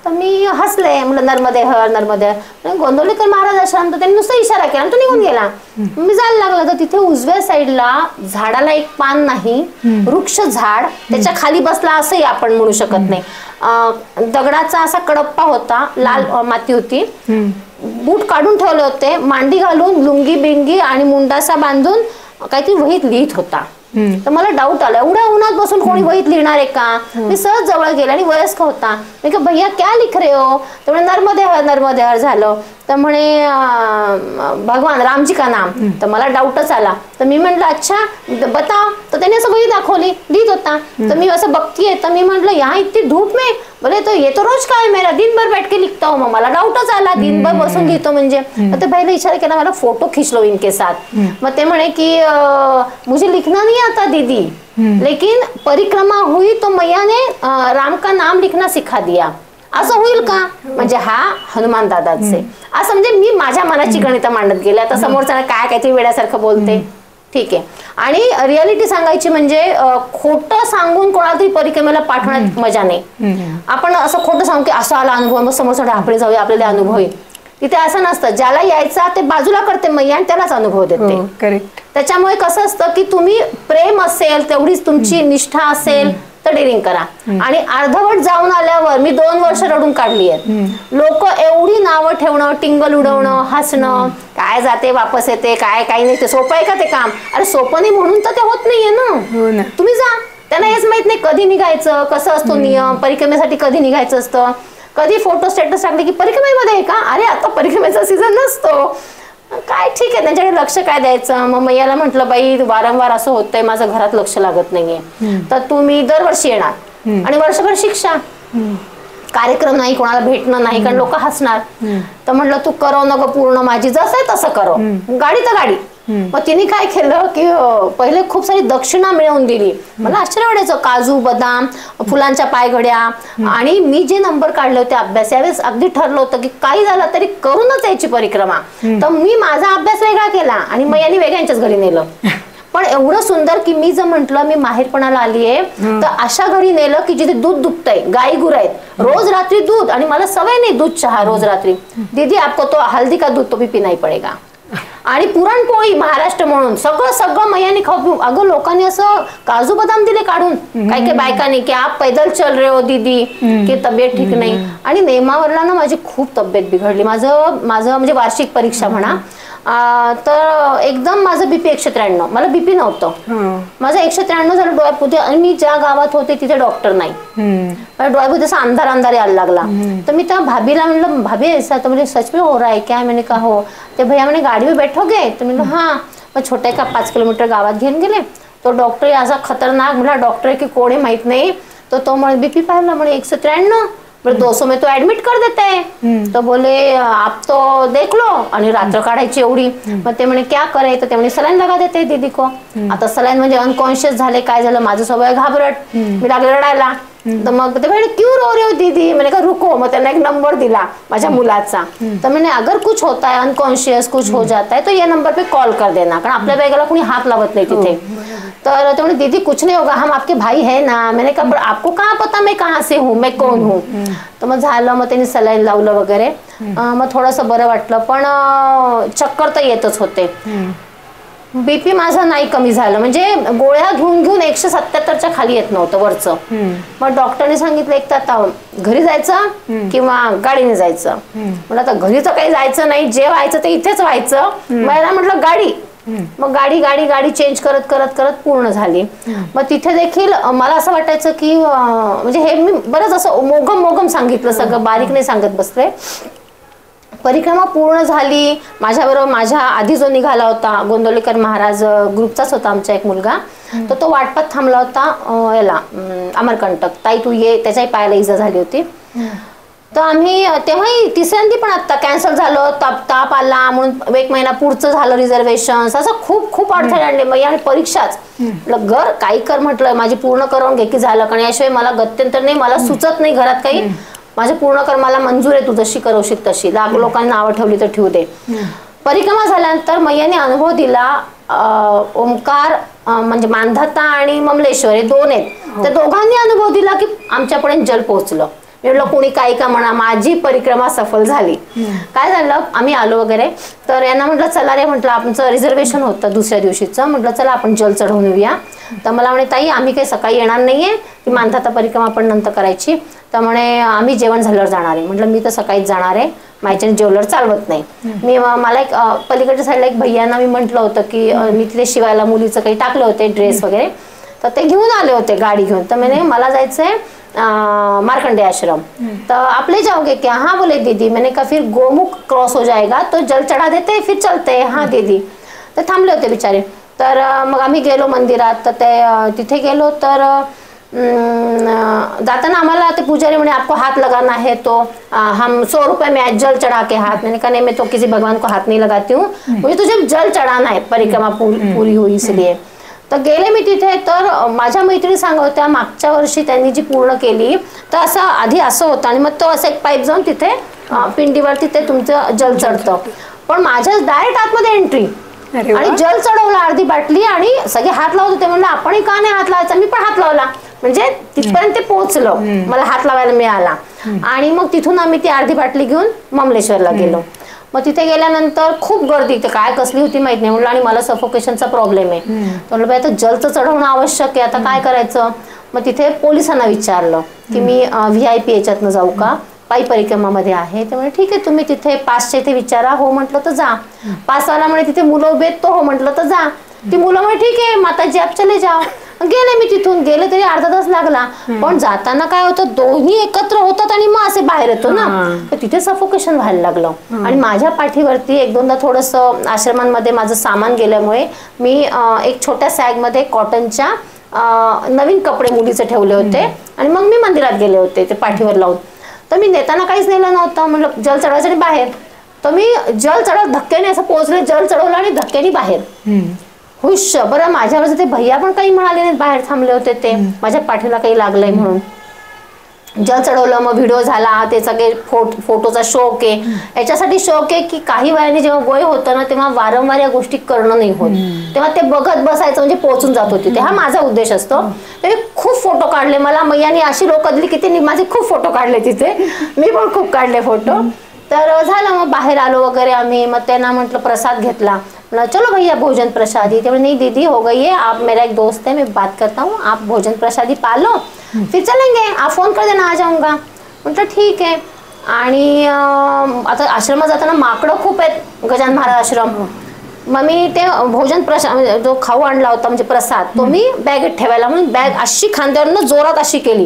तर मी हसले, म्हणलं नर्मदे हर नर्मदे हर. गोंदवलेकर महाराज अशांत, त्यांनी नुसता इशारा केला आणि तो निघून गेला. मी जायला लागला तर तिथे उजव्या साईडला झाडाला एक पान नाही, वृक्ष झाड, त्याच्या खाली बसला असंही आपण म्हणू शकत नाही. दगडाचा असा कडप्पा होता, लाल माती होती, बूट काढून ठेवले होते, मांडी घालून लुंगी बिंगी आणि मुंडासा बांधून काहीतरी वहीत लिहित होता. तर मला डाऊट आला, एवढ्या उन्हात बसून कोणी वहीत लिहिणार आहे का. मी सहज जवळ गेले आणि वयस्क होता. मी का भैया क्या लिख रहे हो. तर म्हणे नर्मदे हर झालं. तर म्हणे भगवान रामजी का नाम. तर मला डाऊटच आला. तर मी म्हटलं अच्छा बताओ. तर त्याने असं वही दाखवली, लिहित होता. तर मी असं बघतीये, तर मी म्हटलं यहाँ इतनी धूप में, बोले तो ये तो रोज का है मेरा, दिन भर बैठ के लिखता हूँ. मग मला डाऊटच आला, दिनभर बसून लिहितो म्हणजे. तर ते भाईला इशारा केला, मला फोटो खींच लो इनके साथ. मग ते म्हणे की मुझे लिखना नहीं आता दीदी, लेकिन परिक्रमा हुई तो मैया ने राम का नाम लिखना सिखा दिया. असं होईल का. म्हणजे हा हनुमान दादाचे असं, म्हणजे मी माझ्या मनाची गणितं मांडत गेले. आता समोरच्याला काय काहीतरी वेड्यासारखं बोलते, ठीक आहे. आणि रियालिटी सांगायची म्हणजे खोटं सांगून कोणाला तरी परिक्रमेला पाठवण्यात मजा नाही. आपण असं खोटं सांगू की असं आला अनुभव, मग समोरचा आपण जाऊया आपल्याला अनुभव येईल. तिथे असं नसतं, ज्याला यायचा ते बाजूला करते मैया आणि त्यालाच अनुभव देते. करेक्ट. त्याच्यामुळे कसं असतं की तुम्ही प्रेम असेल, तेवढीच तुमची निष्ठा असेल तर डेअरिंग करा. आणि अर्धवट जाऊन आल्यावर मी 2 वर्ष रडून काढली आहेत. लोक एवढी नावं ठेवणं, टिंगल उडवणं, हसणं, काय जाते वापस येते, काय काही नाही, ते सोपं आहे का ते काम. अरे सोपं नाही म्हणून तर ते होत नाहीये ना. तुम्ही जा, त्यांना हेच माहित नाही कधी निघायचं, कसं असतो नियम, परिक्रमेसाठी कधी निघायचं असतं. कधी फोटो स्टेटस टाकले की परिक्रमेमध्ये आहे का, अरे आता परिक्रमेचा सीझन नसतो. काय ठीक आहे, त्यांच्याकडे लक्ष काय द्यायचं. मग मैयाला म्हटलं बाई वारंवार असं होतंय, माझं घरात लक्ष लागत नाहीये, तर तुम्ही दरवर्षी येणार आणि वर्षभर शिक्षा, कार्यक्रम नाही, कोणाला भेटणं नाही, कारण लोक हसणार. तर म्हटलं तू करो नको पूर्ण माझी, जसं आहे तसं करो, गाडी तर गाडी. मग तिने काय केलं की पहिले खूप सारी दक्षिणा मिळवून दिली. मला आश्चर्य वाटायचं, काजू बदाम, फुलांच्या पायघड्या. आणि मी जे नंबर काढले होते अभ्यास, यावेळेस अगदी ठरलं होतं की काही झालं तरी करूनच यायची परिक्रमा. तर मी माझा अभ्यास वेगळा केला आणि मग यांनी वेगळ्यांच्याच घरी नेलं. पण एवढं सुंदर की मी जर म्हंटल मी माहेरपणाला आलीये तर अशा घरी नेलं की जिथे दूध दुभतंय, गाई गुर आहेत, रोज रात्री दूध. आणि मला सवय नाही दूध चहा रोज रात्री. दीदी आपको तो हल्दी का दूध तो भी पीना ही पडेगा. आणि पुरणपोळी महाराष्ट्र म्हणून सगळं सगळं मैयाने खाऊ पिऊ. अगं लोकांनी असं काजू बदाम दिले काढून, काही काही बायकांनी की आप पैदल चल रहे हो दीदी, की तब्येत ठीक नाही. आणि नेमावरला ना माझी खूप तब्येत बिघडली. माझं म्हणजे वार्षिक परीक्षा म्हणा, तर एकदम माझं बीपी 193, मला बीपी नव्हतं, माझं 193 झालं डोळ्यापुढे. आणि मी ज्या गावात होते तिथे डॉक्टर नाही, मला डोळ्यापुढे असा अंधार अंधार यायला लागला. तर मी त्या भाभीला म्हणलं भाभी ऐसा तो म्हणजे सच में हो रहा है क्या. मैंने कहा हो. ते भैया म्हणे गाडी में बैठोगे. तर म्हणलं हां. मग छोट्या का 5 किलोमीटर गावात घेऊन गेले. तो डॉक्टर असा खतरनाक, म्हणला डॉक्टर की कोणी माहित नाही. तर तो म्हणे बीपी पाहिला, म्हणे 193, 200 में तो ऍडमिट कर देते हैं. तो बोले आप तो देख लो. आणि रात्र काढायची एवढी. मग ते म्हणे क्या करे. तर ते म्हणे सलाईन लगा देते दीदी को. आता सलाईन म्हणजे अनकॉन्शियस झाले, काय झालं, माझं सवय घाबरट, मी लागले रडायला. तर मग ते म्हणे क्यों रो रहे हो दीदी, मैंने कहा रुको. मग त्यांना एक नंबर दिला माझ्या मुलाचा. तर मैंने अगर कुछ होता है अनकॉन्शियस कुछ हो जाता है तो ये नंबर पे कॉल कर देना, कारण आपल्या बॅगेला कुणी हात लावत नाही तिथे. तर ते म्हणे दीदी कुछ नहीं होगा, हम आपके भाई है ना. मैंने कहा पर आपको कहाँ पता मैं कहाँ से हूँ, मैं कौन हूँ. तर मग झालं, मग त्यांनी सलाईन लावलं वगैरे. मग थोडंसं बरं वाटलं, पण चक्कर तर येतच होते. बीपी माझा नाही कमी झालं, म्हणजे गोळ्या घेऊन घेऊन 177च्या खाली येत नव्हतं वरचं. मग डॉक्टरने सांगितलं एक तर आता घरी जायचं किंवा गाडीने जायचं. म्हटलं आता घरी तर काही जायचं नाही, जे व्हायचं ते इथेच व्हायचं. मला म्हटलं गाडी. मग गाडी गाडी गाडी चेंज करत करत करत पूर्ण झाली. मग तिथे देखील मला असं वाटायचं की म्हणजे हे मी बरंच असं मोगम मोगम सांगितलं, सगळं बारीक नाही सांगत बसले. परिक्रमा पूर्ण झाली. माझ्याबरोबर माझ्या आधी जो निघाला होता गोंदवलेकर महाराज ग्रुपचाच होता आमचा एक मुलगा, तर तो वाटपात थांबला होता याला अमरकंटक. ताई तू ये, त्याच्याही पायाला इजा झाली होती. तर आम्ही तेव्हाही तिसऱ्यांदी पण आता कॅन्सल झालं, ताप आला म्हणून 1 महिना पुढचं झालं रिझर्वेशन. असं खूप खूप अडथळे आणले. मग आणि परीक्षाच घर काही कर म्हटलं, माझी पूर्ण करून घे की झालं, कारण याशिवाय मला गत्यंतर नाही, मला सुचत नाही घरात काही. माझे पूर्ण कर, मला मंजूर आहे, तू जशी करवशील तशी. लोकांनी नावं ठेवली तर ठेवू दे. परिक्रमा झाल्यानंतर मैयाने अनुभव दिला. ओंकार म्हणजे मानधाता आणि ममलेश्वर हे 2 आहेत. त्या दोघांनी अनुभव दिला की आमच्यापर्यंत जल पोहोचलं. म्हटलं कोणी काही का म्हणा, माझी परिक्रमा सफल झाली. काय झालं, आम्ही आलो वगैरे, तर यांना म्हटलं चला रे, म्हटलं आमचं रिझर्वेशन होतं दुसऱ्या दिवशीचं, म्हटलं चला आपण जल चढवून येऊया. तर मला म्हणे ताई आम्ही काही सकाळी येणार नाहीये, ती मानधाता परिक्रमा आपण नंतर करायची. तर म्हणे आम्ही जेवण झाल्यावर जाणार आहे. म्हटलं मी तर सकाळीच जाणार आहे, माझ्याने जेवल्यावर चालवत नाही. मी मला एक पलीकडच्या साईडला एक भैयांना मी म्हटलं होतं की मी तिथे शिवायला मुलीचं काही टाकले होते ड्रेस वगैरे, तर ते घेऊन आले होते गाडी घेऊन. तर मैंने मला जायचंय मार्कंडे आश्रम. तो आप ले जाओगे क्या? हाँ बोले दीदी. मैंने कहा फिर गोमुख क्रॉस हो जाएगा तो जल चढ़ा देते फिर चलते. हाँ दीदी. तर थांबले होते बिचारे. तर मग आम्ही गेलो मंदिरात. तर ते तिथे गेलो तर जाताना आम्हाला ते पुजारी म्हणे आपको हाथ लगाना है तो हम 100 रुपए में जल चढ़ा के हाथ. मैंने कहा नहीं मैं तो किसी भगवान को हाथ नहीं लगाती हूँ, मुझे तुझे जल चढ़ाना है, परिक्रमा पूरी हुई इसलिए. तर गेले मी तिथे. तर माझ्या मैत्रिणी सांगत होत्या मागच्या वर्षी त्यांनी जी पूर्ण केली तर असं आधी असं होतं आणि मग तो असं एक पाईप जाऊन तिथे पिंडीवर तिथे तुमचं जल चढतं. पण माझ्या डायरेक्ट आतमध्ये एंट्री आणि जल चढवलं अर्धी बाटली आणि सगळे हात लावत होते. म्हणलं आपणही का नाही हात लावायचा, मी पण हात लावला, म्हणजे तिथपर्यंत ते पोहोचलं, मला हात लावायला मिळाला. आणि मग तिथून आम्ही ती अर्धी बाटली घेऊन ममलेश्वरला गेलो. मग तिथे गेल्यानंतर खूप गर्दी, ते काय कसली होती माहित नाही. म्हणलं आणि मला सफोकेशनचा प्रॉब्लेम आहे. म्हणलं बाई आता जलचं चढवणं आवश्यक आहे, आता काय करायचं. मग तिथे पोलिसांना विचारलं की मी VIP याच्यातनं जाऊ का, पायी परिक्रमामध्ये आहे. त्यामुळे ठीक आहे तुम्ही तिथे पासच्या इथे विचारा. हो म्हटलं तर जा. पासवाला म्हणे तिथे मुलं उभे तो हो म्हटलं तर जा. ती मुलं म्हणे ठीक आहे माताजी आप चले जाओ. गेले मी तिथून. गेले तरी अर्धा तास लागला. पण जाताना काय होतं, दोन्ही एकत्र होतात आणि मग असे बाहेर येतो ना, तर तिथे सफोकेशन व्हायला लागलं. आणि माझ्या पाठीवरती 1-2दा थोडंसं आश्रमांमध्ये माझं सामान गेल्यामुळे मी एक छोट्या सॅगमध्ये कॉटनच्या नवीन कपडे मुलीचे ठेवले होते आणि मग मी मंदिरात गेले होते ते पाठीवर लावून. तर मी नेताना काहीच नेलं नव्हतं. म्हणलं जल चढवायचं आणि बाहेर. तर मी जल चढवत धक्क्याने असं पोहोचले, जल चढवलं आणि धक्क्याने बाहेर. हुश. बरं माझ्यावर ते भैया पण काही म्हणाले नाहीत, बाहेर थांबले होते ते, माझ्या पाठीला काही लागलंय म्हणून. जल चढवलं, मग व्हिडिओ झाला, ते सगळे फोटोचा शौक आहे. याच्यासाठी शौक आहे की काही वयाने जेव्हा वय होतं ना तेव्हा वारंवार या गोष्टी करणं नाही होत, तेव्हा ते बघत बसायचं म्हणजे पोहोचून जात होती. ते हा माझा उद्देश असतो. ते खूप फोटो काढले. मला मैयाने अशी लोक दिली की त्यांनी माझे खूप फोटो काढले तिथे. मी पण खूप काढले फोटो. तर झालं मग बाहेर आलो वगैरे आम्ही. मग त्यांना म्हटलं प्रसाद घेतला. चलो भैया भोजन प्रसादी. ते नहीं दीदी हो गई है, आप मेरा एक दोस्त है, मैं बात करता हूँ, आप भोजन प्रसादी पालो फिर चलेंगे, आप फोन कर देना आ जाऊंगा. म्हटलं ठीक आहे. आणि आता आश्रमात जाताना माकडं खूप आहेत गजानन महाराज आश्रम. मग मी ते भोजन प्रसाद जो खाऊ आणला होता म्हणजे प्रसाद तो मी बॅगेत ठेवायला म्हणून बॅग अशी खांद्यावरनं जोरात अशी केली.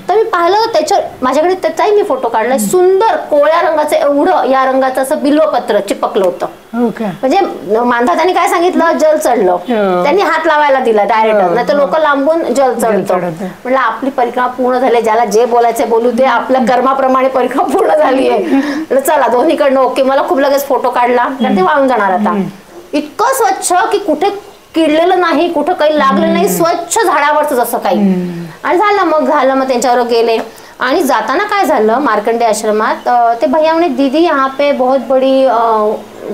तर मी पाहिलं त्याच्या माझ्याकडे त्याचाही मी फोटो काढलाय. सुंदर कोळ्या रंगाचं एवढं या रंगाचं असं बिल्वपत्र चिपकलं होतं. म्हणजे मानधातांनी काय सांगितलं, जल चढलं, त्यांनी हात लावायला दिला डायरेक्ट, नाही तर लोक लांबून जल चढतं. म्हटलं आपली परिक्रमा पूर्ण झाली, ज्याला जे बोलायचं बोलू दे, आपल्या कर्माप्रमाणे परिक्रमा पूर्ण झाली आहे. चला दोन्हीकडनं ओके. मला खूप लगेच फोटो काढला कारण ते वाळून जाणार आता. इतकं स्वच्छ की कुठे किडलेलं नाही, कुठं काही लागलं नाही, स्वच्छ झाडावरच असं काही. आणि झालं मग त्यांच्यावर गेले आणि जाताना काय झालं मार्कंडे आश्रमात ते भैया म्हणे दीदी यहाँ पे बहुत बड़ी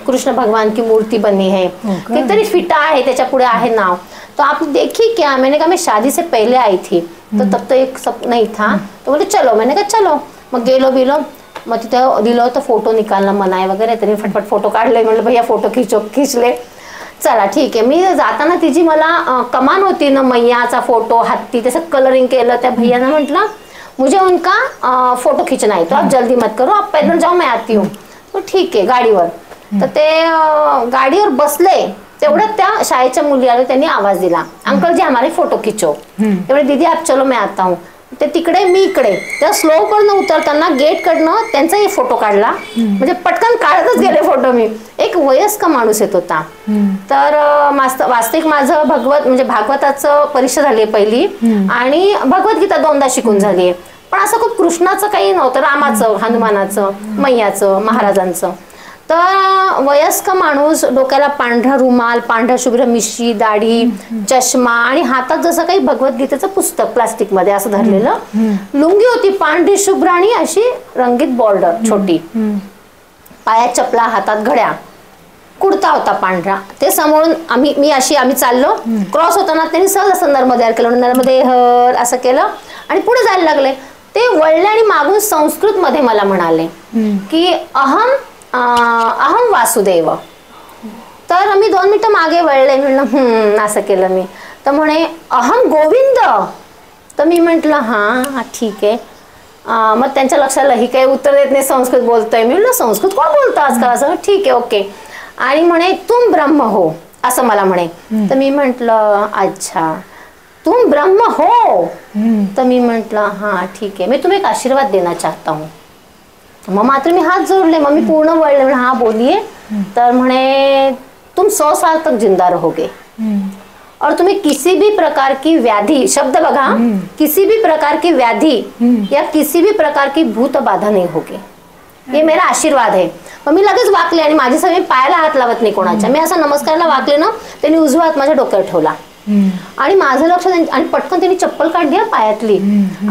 कृष्ण भगवान की मूर्ति बनी है कितनी फिटा है त्याच्या पुढे आहे नाव तो आप देखी क्या मैंने कहा मैं शादी से पहले आई थी तो तब तो एक सब नहीं था तो बोले चलो मैंने कहा चलो मग गेलो मग तिथं दिलं होतं फोटो निकालणं मनाय वगैरे तरी फटफट फोटो काढले म्हणलं भैया फोटो खिचले चला ठीक आहे मी जाताना तिची मला कमान होती ना मैयाचा फोटो हत्ती त्याचं कलरिंग केलं त्या भैयानं म्हटलं मुझे उनका फोटो खींचना है तो आप जल्दी मत करो आप पैदल जाओ मैं आती हूँ तो ठीक आहे गाडीवर तर ते गाडीवर बसले तेवढ्यात त्या शाळेच्या मुली आल्या त्यांनी आवाज दिला अंकल जी हमारे फोटो खिंचो तेवढे दीदी आप चलो मैं आता हूँ ते तिकडे मी इकडे त्या स्लो कडनं उतरताना गेट कडनं त्यांचाही फोटो काढला म्हणजे पटकन काढतच गेले फोटो मी एक वयस्क माणूस येत होता तर वास्तविक माझं भागवताचं परीक्षा झाली पहिली आणि भगवद्गीता 2दा शिकून झाली पण असं खूप कृष्णाचं काही नव्हतं रामाचं हनुमानाचं मैयाचं महाराजांचं तर वयस्क माणूस डोक्याला पांढरा रुमाल पांढरा शुभ्र मिशी दाढी चष्मा आणि हातात जसं काही भगवद्गीतेचं पुस्तक प्लास्टिक मध्ये असं धरलेलं लुंगी होती पांढरी शुभ्र आणि अशी रंगीत बॉर्डर छोटी पायात चपला हातात घड्या कुर्ता होता पांढरा ते समोरून आम्ही चाललो क्रॉस होताना त्यांनी सहज असं नर्मदे केलं नर्मदे हर असं केलं आणि पुढे जायला लागले ते वळले आणि मागून संस्कृत मध्ये मला म्हणाले की अहम वासुदेव तर मी 2 मिनिटं मागे वळले म्हणलं असं केलं मी तर म्हणे अहम गोविंद तर मी म्हटलं हा ठीक आहे मग त्यांच्या लक्षात ही काही उत्तर देत नाही संस्कृत बोलतोय मी म्हटलं संस्कृत कोण बोलतं आजकाल असं ठीक आहे ओके आणि म्हणे तुम ब्रह्म हो असं मला म्हणे तर मी म्हटलं अच्छा तुम ब्रह्म हो तर मी म्हटलं हा ठीक आहे मैं तुम्हें एक आशीर्वाद देना चाहता हूँ मग मात्र मी हात जोडले मग मी पूर्ण वळले हा बोलिए तर म्हणे तुम 100 साल तक जिंदा रहोगे और तुम्हें किसी भी प्रकार की व्याधि शब्द बघा किसी भी प्रकार की व्याधि या किसी भी प्रकार की भूत बाधा नहीं होगी ये मेरा आशीर्वाद है मग मी लगेच वाकले आणि माझे सगळे पायाला हात लावत नाही कोणाच्या मी असं नमस्कारला वाकले ना त्यांनी उजवा हात माझ्या डोक्यावर ठेवला आणि माझं लक्ष आणि पटकन त्यांनी चप्पल काढली पायातली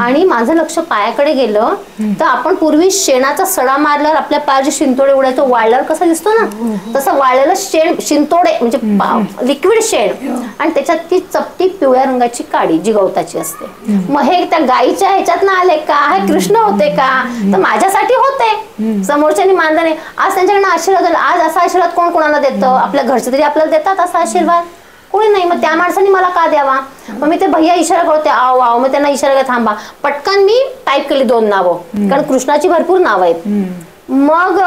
आणि माझं लक्ष पायाकडे गेलं तर आपण पूर्वी शेणाचा सडा मारल्यावर आपल्या पायाचे शिंतोडे उडायचं वाळल्यावर कसं दिसतो ना तसं वाळलेलं शेण शिंतोडे म्हणजे लिक्विड शेण आणि त्याच्यात ती चपटी पिवळ्या रंगाची काडी जी गवताची असते मग हे त्या गाईच्या ह्याच्यात ना आले का हे कृष्ण होते का तर माझ्यासाठी होते समोरच्यानी मानधने आज त्यांच्याकडनं आशीर्वाद झाला आज असा आशीर्वाद कोण कोणाला देतं आपल्या घरचे तरी आपल्याला देतात असा आशीर्वाद कोणी नाही मग त्या माणसाने मला का द्यावा मग मी ते भैया इशारा करते आव आव मग त्यांना इशारा थांबा पटकन मी टाईप केली 2 नावं कारण कृष्णाची भरपूर नावं आहेत मग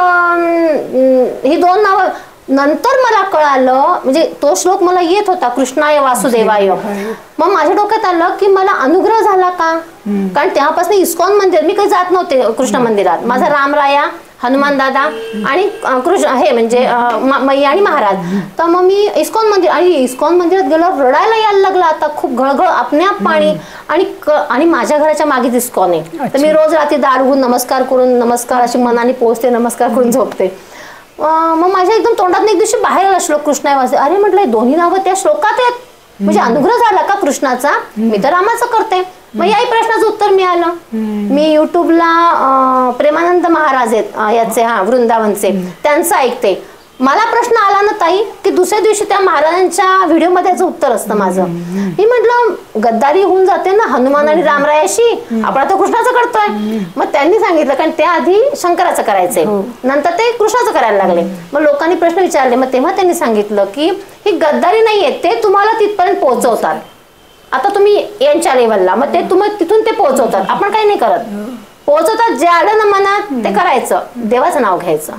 ही 2 नावं नंतर मला कळालं म्हणजे तो श्लोक मला येत होता कृष्णाय वासुदेवाय मग माझ्या डोक्यात आलं की मला अनुग्रह झाला का कारण तेव्हापासून इस्कॉन मंदिर मी काही जात नव्हते कृष्ण मंदिरात माझा रामराया हनुमान दादा आणि कृष्ण हे म्हणजे मैया आणि महाराज तर मग मी इस्कॉन मंदिरात गेलो रडायला यायला लागला आता खूप घळघळ आपण्याप पाणी आणि माझ्या घराच्या मागेच इस्कॉन आहे तर मी रोज रात्री दार उघडून नमस्कार अशी मनाने पोहोचते नमस्कार करून झोपते मग माझ्या एकदम तोंडात एक दिवशी बाहेर आला श्लोक कृष्णाय वासुदेव अरे म्हटलं दोन्ही नावं त्या श्लोकात आहेत म्हणजे अनुग्रह झाला का कृष्णाचा मी तर रामाचं करते मग याही प्रश्नाचं उत्तर मिळालं मी युट्यूबला प्रेमानंद महाराज आहेत याचे वृंदावनचे त्यांचं ऐकते मला प्रश्न आला ना ताई की दुसऱ्या दिवशी त्या महाराजांच्या व्हिडिओ मध्ये याचं उत्तर असतं माझं मी म्हटलं गद्दारी होऊन जाते ना हनुमान आणि रामरायाशी आपण आता कृष्णाचं करतोय मग त्यांनी सांगितलं कारण त्या आधी शंकराचं करायचंय नंतर ते कृष्णाचं करायला लागले मग लोकांनी प्रश्न विचारले मग तेव्हा त्यांनी सांगितलं की ही गद्दारी नाहीये ते तुम्हाला तिथपर्यंत पोहोचवतात आता तुम्ही यांच्या लेवलला मग ते तुम्ही तिथून ते पोहोचवतात आपण काही नाही करत पोहोचवतात जे आलं ना मनात ते करायचं देवाचं नाव घ्यायचं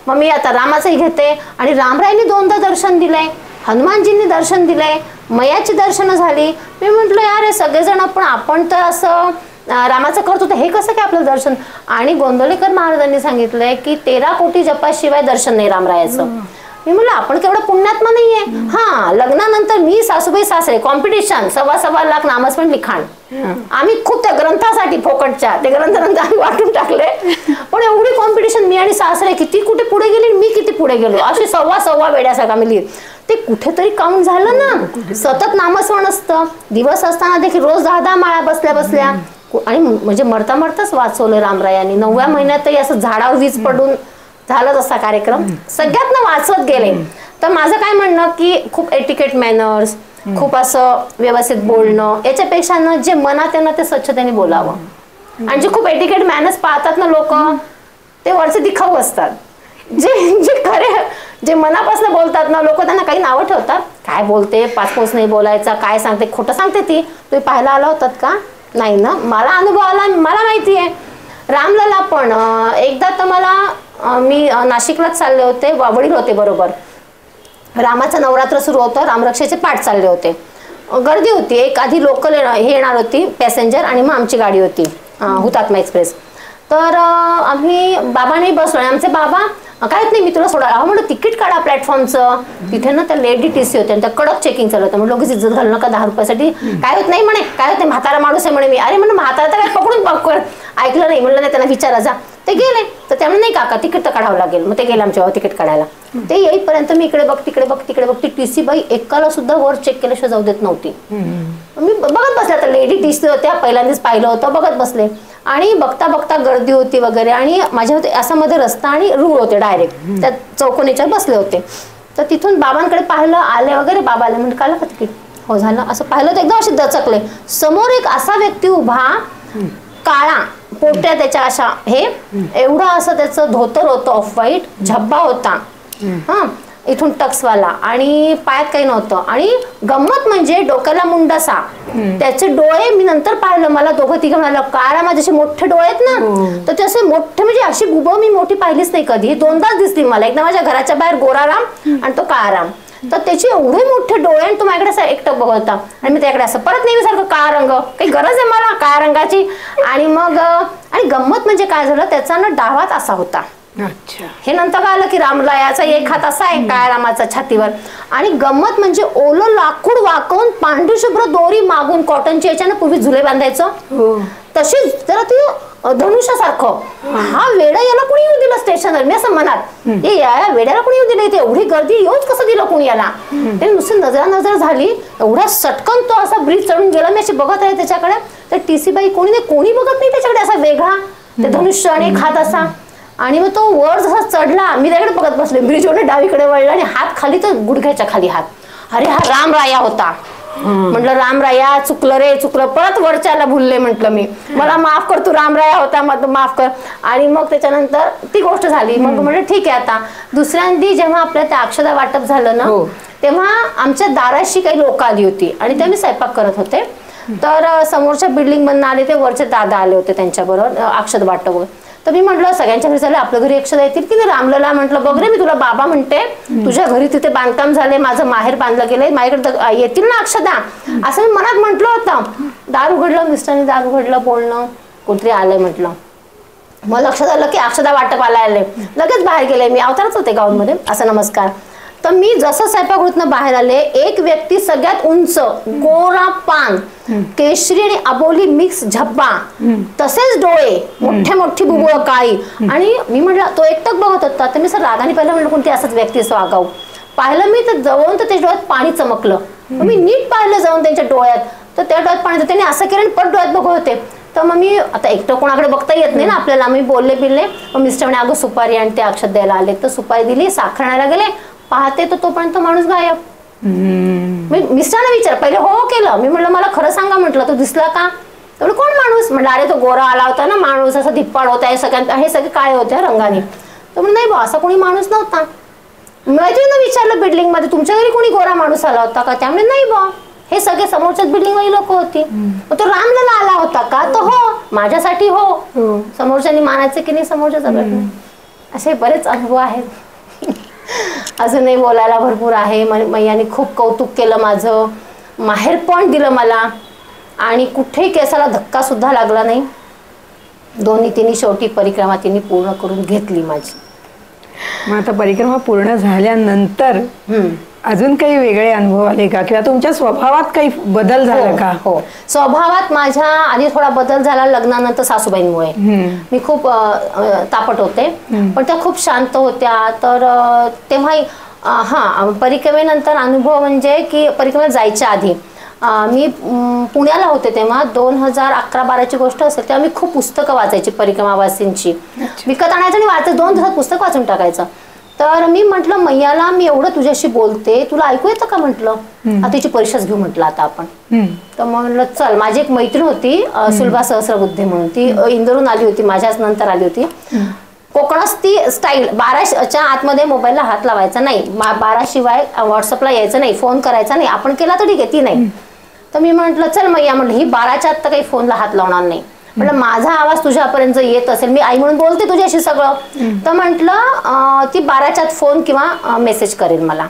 मग मी आता रामाचंही घेते आणि रामरायांनी 2दा दर्शन दिलंय हनुमानजींनी दर्शन दिलंय मैयाची दर्शनं झाली मी म्हटलं यार हे सगळेजण आपण तर असं रामाचं करतो तर हे कसं काय आपलं दर्शन आणि गोंदवलेकर महाराजांनी सांगितलंय की 13 कोटी जपाशिवाय दर्शन नाही रामरायाचं मी म्हणलं आपण केवढं पुण्यात्मा नाहीये हा लग्नानंतर मी सासूबाई सासरे कॉम्पिटिशन 1.25 लाख नामस्मरण लिखाण आम्ही खूप त्या ग्रंथासाठी फोकटच्या ते ग्रंथ आम्ही वाटून टाकले पण एवढी कॉम्पिटिशन मी आणि सासरे किती कुठे पुढे गेली मी किती पुढे गेलो अशी 1.25 वेड्यासारखा मी लिहित ते कुठेतरी काउंट झालं ना. सतत नामस्मरण असतं, दिवस असताना देखील रोज 10-10 माळा बसल्या बसल्या. आणि म्हणजे मरता मरताच वाचवलं रामरायांनी. 9व्या महिन्यातही असं झाडावर वीज पडून झालाच असा कार्यक्रम, सगळ्यातनं वाचवत गेले. तर माझं काय म्हणणं की खूप एटिकेट मॅनर्स, खूप असं व्यवस्थित बोलणं, याच्यापेक्षा ना जे मनात आहे ना ते स्वच्छतेने बोलावं. आणि जे खूप एटिकेट मॅनर्स पाळतात ना लोक, ते वरचे दिखाऊ असतात. जे जे खरे जे मनापासून बोलतात ना लोक, त्यांना काही नावं ठेवतात. काय बोलते, पाचपोच नाही बोलायचा, काय सांगते, खोटं सांगते ती. तुम्ही पाहायला आला होतात का? नाही ना. मला अनुभव आला, मला माहिती आहे. रामलला पण एकदा तर मला मी नाशिकलाच चालले होते, वडील होते बरोबर. रामाचं नवरात्र सुरू होतं, रामरक्षेचे पाठ चालले होते. गर्दी होती. एक आधी लोकल हे येणार होती पॅसेंजर, आणि मग आमची गाडी होती हुतात्मा एक्सप्रेस. तर आम्ही बाबांनी बसलो आणि आमचे बाबा काय होत नाही, मी तुला सोडा. म्हणलं तिकीट काढा प्लॅटफॉर्मचं. तिथे ना त्या लेडी टीसी होत्या, त्या कडक चेकिंग चालू होतं. म्हणलं इज्जत घालू नका 10 रुपयासाठी. काय होत नाही म्हणे, काय होत नाही, म्हातारा माणूस आहे म्हणे मी. अरे म्हणून म्हातारा तर काय पकडून पकड. ऐकलं नाही, म्हणलं नाही त्यांना विचारा जा. ते गेले. तर त्यामुळे नाही काका तिकीट तर काढावं लागेल. मग ते गेले आमच्या तिकीट काढायला. ते येईपर्यंत मी इकडे बघ तिकडे बघ तिकडे बघ. ती टीसी बाई एकाला सुद्धा वर चेक केल्याशिवाय जाऊ देत नव्हती. मी बघत बसले. तर लेडी टीसी होत्या, पहिल्यांदाच पाहिलं होतं, बघत बसले. आणि बघता बघता गर्दी होती वगैरे. आणि माझ्या होते असा मध्ये रस्ता आणि रूळ होते डायरेक्ट, त्या चौकोनीच्या बसले होते. तर तिथून बाबांकडे पाहिलं, आले वगैरे. बाबा आले, म्हणजे काढलं का तिकीट? हो झालं. असं पाहिलं तर एकदम असे दचकले. समोर एक असा व्यक्ती उभा, काळा पोट्या त्याच्या अशा, हे एवढा असं त्याचं धोतर होतं ऑफ व्हाईट, झब्बा होता हा इथून टक्सवाला, आणि पायात काही नव्हतं. आणि गंमत म्हणजे डोक्याला मुंडासा, त्याचे डोळे मी नंतर पाहिलं, मला दोघं तिघं म्हणालं काळा माझे असे मोठे डोळे आहेत ना, तर ते असे मोठे, म्हणजे अशी गुबं मी मोठी पाहिलीच नाही कधी. 2दाच दिसली मला. एकदा माझ्या घराच्या बाहेर गोराराम आणि तो काळाराम. तर त्याचे एवढे मोठे डोळे, आणि तो माझ्याकडे असं एकटक बघत होता. आणि मी त्याकडे असं परत नेहमीसारखं काळा रंग, काही गरज आहे मला काळ्या रंगाची. आणि मग आणि गंमत म्हणजे काय झालं, त्याचा ना डावात असा होता. अच्छा. हे नंतर कळलं की रामला याचा एक हात असा आहे काळ्या रामाचा छातीवर. आणि गंमत म्हणजे ओलं लाकूड वाकवून पांढरी शुभ्र दोरी मागून कॉटनची याच्यानं पूर्वी झुले बांधायचं, तशीच जरा ती धनुष्यासारखं. हा वेडा याला कोणी येऊ दिलं स्टेशनवर? मी असं मनात, हे या वेड्याला कोणी येऊ दिलं, इथे एवढी गर्दी येऊच कसं दिलं कोणी याला? ते नुसती नजर झाली. एवढा सटकन तो असा ब्रिज चढून गेला. मी अशी बघत आहे त्याच्याकडे. तर टीसी बाई कोणी बघत नाही त्याच्याकडे, असा वेगळा ते धनुष्य आणि एक हात असा. आणि मग तो वर जसा चढला, मी त्याकडे बघत बसले. ब्रिजवर डावीकडे वळला आणि हात खाली, तर गुडघ्याच्या खाली हात. अरे हा रामराया होता. म्हटलं रामराया चुकलं रे चुकलं, परत वरच्याला भुलले. म्हटलं मी, मला माफ कर, तू रामराया होता, मग माफ कर. आणि मग त्याच्यानंतर ती गोष्ट झाली. मग म्हटलं ठीक आहे. आता दुसऱ्यांदी जेव्हा आपल्या त्या अक्षदा वाटप झालं ना, तेव्हा आमच्या दाराशी काही लोक आली होती आणि ते मी स्वयंपाक करत होते. तर समोरच्या बिल्डिंग मधून आले ते वरचे दादा आले होते त्यांच्याबरोबर अक्षद वाटप. तर मी म्हटलं सगळ्यांच्या घरी झालं, आपल्या घरी अक्षदा येतील की नाही रामलला? म्हटलं बघ रे, मी तुला बाबा म्हणते, तुझ्या घरी तिथे बांधकाम झाले, माझं माहेर बांधलं गेलंय, माझ्याकडे येतील ना अक्षदा, असं मी मनात म्हटलं होतं. दार उघडलं, मिस्टरने दार उघडलं, बोलणं कुठे आलंय म्हटलं. मग लक्षात आलं की अक्षदा वाटप आले. लगेच बाहेर गेले. मी अवतारच होते गावामध्ये, असं नमस्कार. तर मी जसं स्वयंपाकगृहातून बाहेर आले, एक व्यक्ती सगळ्यात उंच, गोरा पान, केशरी आणि अबोली मिक्स झब्बा, तसेच डोळे, मोठे मोठी बुबुळ काळी. आणि मी म्हटलं, तो एकटक बघत होता. तर मी सर रागाने पाहिलं, म्हटलं कोणती असंच व्यक्ती असं आगाऊ. पाहिलं मी तर जवळून, तर त्याच्या डोळ्यात पाणी चमकलं. मी नीट पाहिलं जाऊन त्यांच्या डोळ्यात, तर त्या डोळ्यात पाणी, त्यांनी असं केलं आणि परत डोळ्यात बघत होते. तर मग मी आता एकटं कोणाकडे बघता येत नाही ना आपल्याला, मी बोलले बिलले. मग मिस्टर म्हणे अगं सुपारी, आणि ते अक्षत द्यायला आले. तर सुपारी दिली, साखर आणायला गेले, पाहते तर तोपर्यंत माणूस गायब. मी मिस्टरने विचार पहिले हो केलं. मी म्हटलं मला खरं सांगा, म्हटलं तो दिसला का? तर कोण माणूस? म्हटलं अरे तो गोरा आला होता ना माणूस, असा धिप्पाड होता, हे सगळ्यांना, हे सगळे काळे होते रंगाने. तर म्हणलं नाही बा, असा कोणी माणूस नव्हता. मैत्रिणीनं विचारलं बिल्डिंग मध्ये, तुमच्या घरी कोणी गोरा माणूस आला होता का? त्यामुळे नाही बा, हे सगळे समोरच्याच बिल्डिंग मध्ये लोक होती. मग तो रामलला आला होता का? तर हो, माझ्यासाठी हो. समोरच्यानी मानायचे की नाही समोरच्या जगत नाही. असे बरेच अनुभव आहेत. अजूनही बोलायला भरपूर आहे. मैयाने खूप कौतुक केलं माझं, माहेर पण दिलं मला, आणि कुठेही केसाला धक्का सुद्धा लागला नाही. दोन्ही तिन्ही शेवटी परिक्रमा तिने पूर्ण करून घेतली माझी. मग आता परिक्रमा पूर्ण झाल्यानंतर अजून काही वेगळे अनुभव आले का, किंवा तुमच्या स्वभावात काही बदल झाला का? हो, स्वभावात माझ्या आधी थोडा बदल झाला लग्नानंतर सासूबाईंमुळे. मी खूप तापट होते, पण त्या खूप शांत होत्या. तर तेव्हा हा, परिक्रमेनंतर अनुभव म्हणजे की परिक्रमेला जायच्या आधी मी पुण्याला होते तेव्हा 2011-12ची गोष्ट असेल, तेव्हा मी खूप पुस्तकं वाचायची परिक्रमावासींची, विकत आणायचं आणि वाचायचं, 2 दिवसात पुस्तक वाचून टाकायचं. तर मी म्हटलं मैयाला मी एवढं तुझ्याशी बोलते, तुला ऐकू येतं का म्हटलं, आता तिची परीक्षाच घेऊ म्हटलं आता आपण. तर म्हटलं चल, माझी एक मैत्रीण होती सुलभा सहस्रबुद्धे म्हणून, ती इंदोरून आली होती, माझ्याच नंतर आली होती. कोकणात ती स्टाईल 12च्या आतमध्ये मोबाईलला हात लावायचा नाही, 12 शिवाय व्हॉट्सअपला यायचं नाही, फोन करायचा नाही, आपण केला तर ठीक आहे, ती नाही. तर मी म्हटलं चल मैया, म्हटलं ही 12च्या आत तर काही फोनला हात लावणार नाही, म्हटलं माझा आवाज तुझ्यापर्यंत येत असेल, मी आई म्हणून बोलते तुझ्याशी सगळं, तर म्हटलं ती 12च्या आत फोन किंवा मेसेज करेल मला,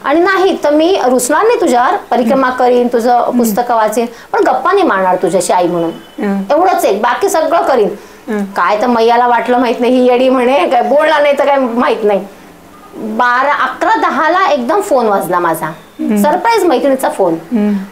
आणि नाही तर मी रुसणार नाही तुझ्यावर, परिक्रमा करीन, तुझं पुस्तकं वाचेन, पण गप्पा नाही मारणार तुझ्याशी आई म्हणून, एवढंच आहे, बाकी सगळं करीन. काय तर मैयाला वाटलं माहित नाही, ही येडी म्हणे, काय बोलणार नाही तर काय माहित नाही. 11:10 एकदम फोन वाजला माझा, सरप्राईज मैत्रिणीचा फोन.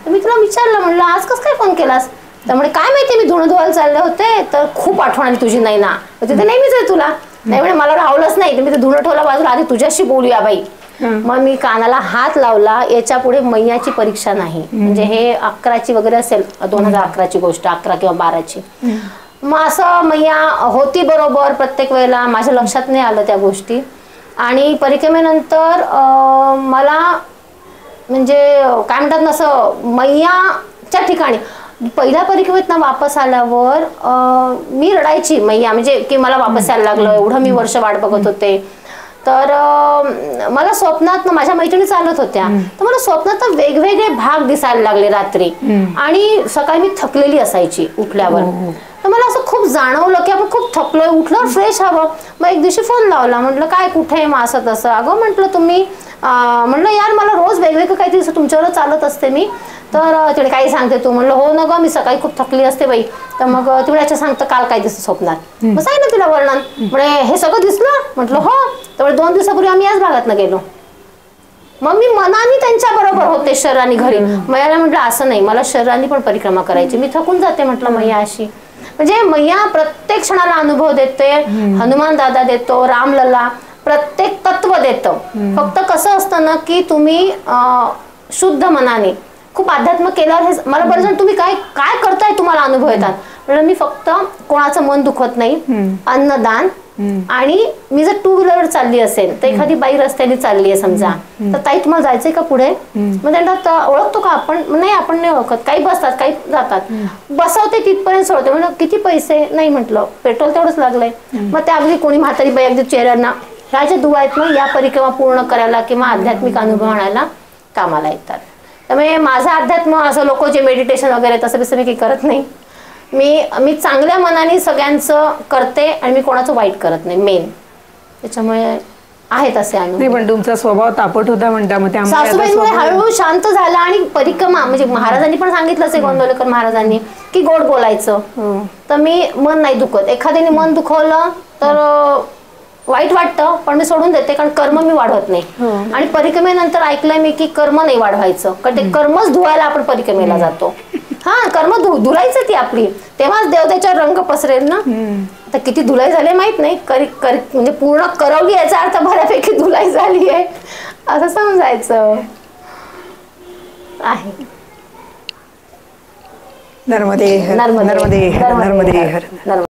तर मी तुला विचारलं, म्हणलं आज कसं काय फोन केलास, तर म्हणजे काय माहिती मी धुणं धुवायला चालले होते, तर खूप आठवण आली तुझी, नाही ना तिथे नेहमीच आहे तुला, नाही म्हणजे मला राहवलंच नाही, तर मी ते धुणं ठेवला बाजूला, आधी तुझ्याशी बोलूया बाई. मग मी कानाला हात लावला, याच्या पुढे मैयाची परीक्षा नाही, म्हणजे हे 11ची वगैरे असेल, 2011ची गोष्ट, 11 किंवा 12ची. मग असं मैया होती बरोबर प्रत्येक वेळेला, माझ्या लक्षात नाही आलं त्या गोष्टी. आणि परिक्रमेनंतर मला म्हणजे काय म्हणतात ना, असं मैयाच्या ठिकाणी पहिल्या परिक्रमेत ना वापस आल्यावर मी रडायची, मैया म्हणजे की मला वापस यायला लागलं, एवढं मी वर्ष वाट बघत होते. तर मला स्वप्नात ना, माझ्या मैत्रिणी चालत होत्या, तर मला स्वप्नात वेगवेगळे भाग दिसायला लागले रात्री, आणि सकाळी मी थकलेली असायची उठल्यावर. तर मला असं खूप जाणवलं की आपण खूप थकलोय, उठल्यावर फ्रेश हवं. मग एक दिवशी फोन लावला, म्हटलं काय कुठे, मग असं तसं. अगं म्हटलं तुम्ही, म्हटलं यार मला रोज वेगवेगळं काहीतरी तुमच्यावर चालत असते मी. तर तिकडे काही सांगते तू, म्हणलं हो ना गं, मी सकाळी खूप थकली असते बाई. तर मग तिकडे याच्या सांगतं काल काय दिसतं स्वप्नात, मग सांग ना तिला वर्णन. म्हणजे हे सगळं दिसलं, म्हटलं हो. तर 2 दिवसापूर्वी आम्ही याच भागातनं गेलो. मग मी मनाने त्यांच्या बरोबर होते, शरीराने घरी. मैयाला म्हटलं असं नाही, मला शरीराने पण परिक्रमा करायची, मी थकून जाते म्हटलं मैया अशी. म्हणजे मैया प्रत्येक क्षणाला अनुभव देते, हनुमान दादा देतो, रामलला प्रत्येक तत्व देतं. फक्त कसं असतं ना की तुम्ही शुद्ध मनाने खूप अध्यात्म केल्यावर हे मला बरं जण तुम्ही काय काय करताय तुम्हाला अनुभव येतात. म्हणजे मी फक्त कोणाचं मन दुखवत नाही, अन्नदान. आणि मी जर 2 व्हीलर चालली असेल तर एखादी बाई रस्त्याने चालली आहे समजा, तर ताई तुम्हाला जायचंय का पुढे, मग त्यांना ओळखतो का आपण, नाही आपण नाही ओळखत, काही बसतात काही जातात, बसवते तिथपर्यंत सोडते. म्हणजे किती पैसे, नाही म्हटलं पेट्रोल तेवढंच लागलंय. मग त्या अगदी कोणी म्हातारी बाई अगदी चेहऱ्यांना ह्या ज्या दुवा आहेत मग या परिक्रमा पूर्ण करायला किंवा आध्यात्मिक अनुभव आणायला कामाला येतात. त्यामुळे माझा अध्यात्म असं लोक जे मेडिटेशन वगैरे तसं मी काही करत नाही. मी चांगल्या मनाने सगळ्यांचं करते आणि मी कोणाचं वाईट करत नाही मेन. त्याच्यामुळे आहेत असे अनुभव. नाही पण तुमचा स्वभाव तापट होता म्हणता, मग सासूबाईंमुळे हळूहळू शांत झाला. आणि परिक्रमा म्हणजे महाराजांनी पण सांगितलं असे गोंदवलेकर महाराजांनी की गोड बोलायचं. तर मी मन नाही दुखत, एखाद्याने मन दुखवलं तर वाईट वाटतं, पण मी सोडून देते, कारण कर्म मी वाढवत नाही. आणि परिक्रमेनंतर ऐकलंय मी की कर्म नाही वाढवायचं, कारण ते कर्मच धुवायला आपण परिक्रमेला जातो. हा, कर्म धुलायचं ती आपली, तेव्हाच देवतेचा रंग पसरेल ना. आता किती धुलाई झाली माहित नाही, म्हणजे पूर्ण करवली याचा अर्थ बऱ्यापैकी धुलाई झाली आहे असं समजायचं आहे. नर्मदे हर, नर्मदे हर, नर्मदे हर.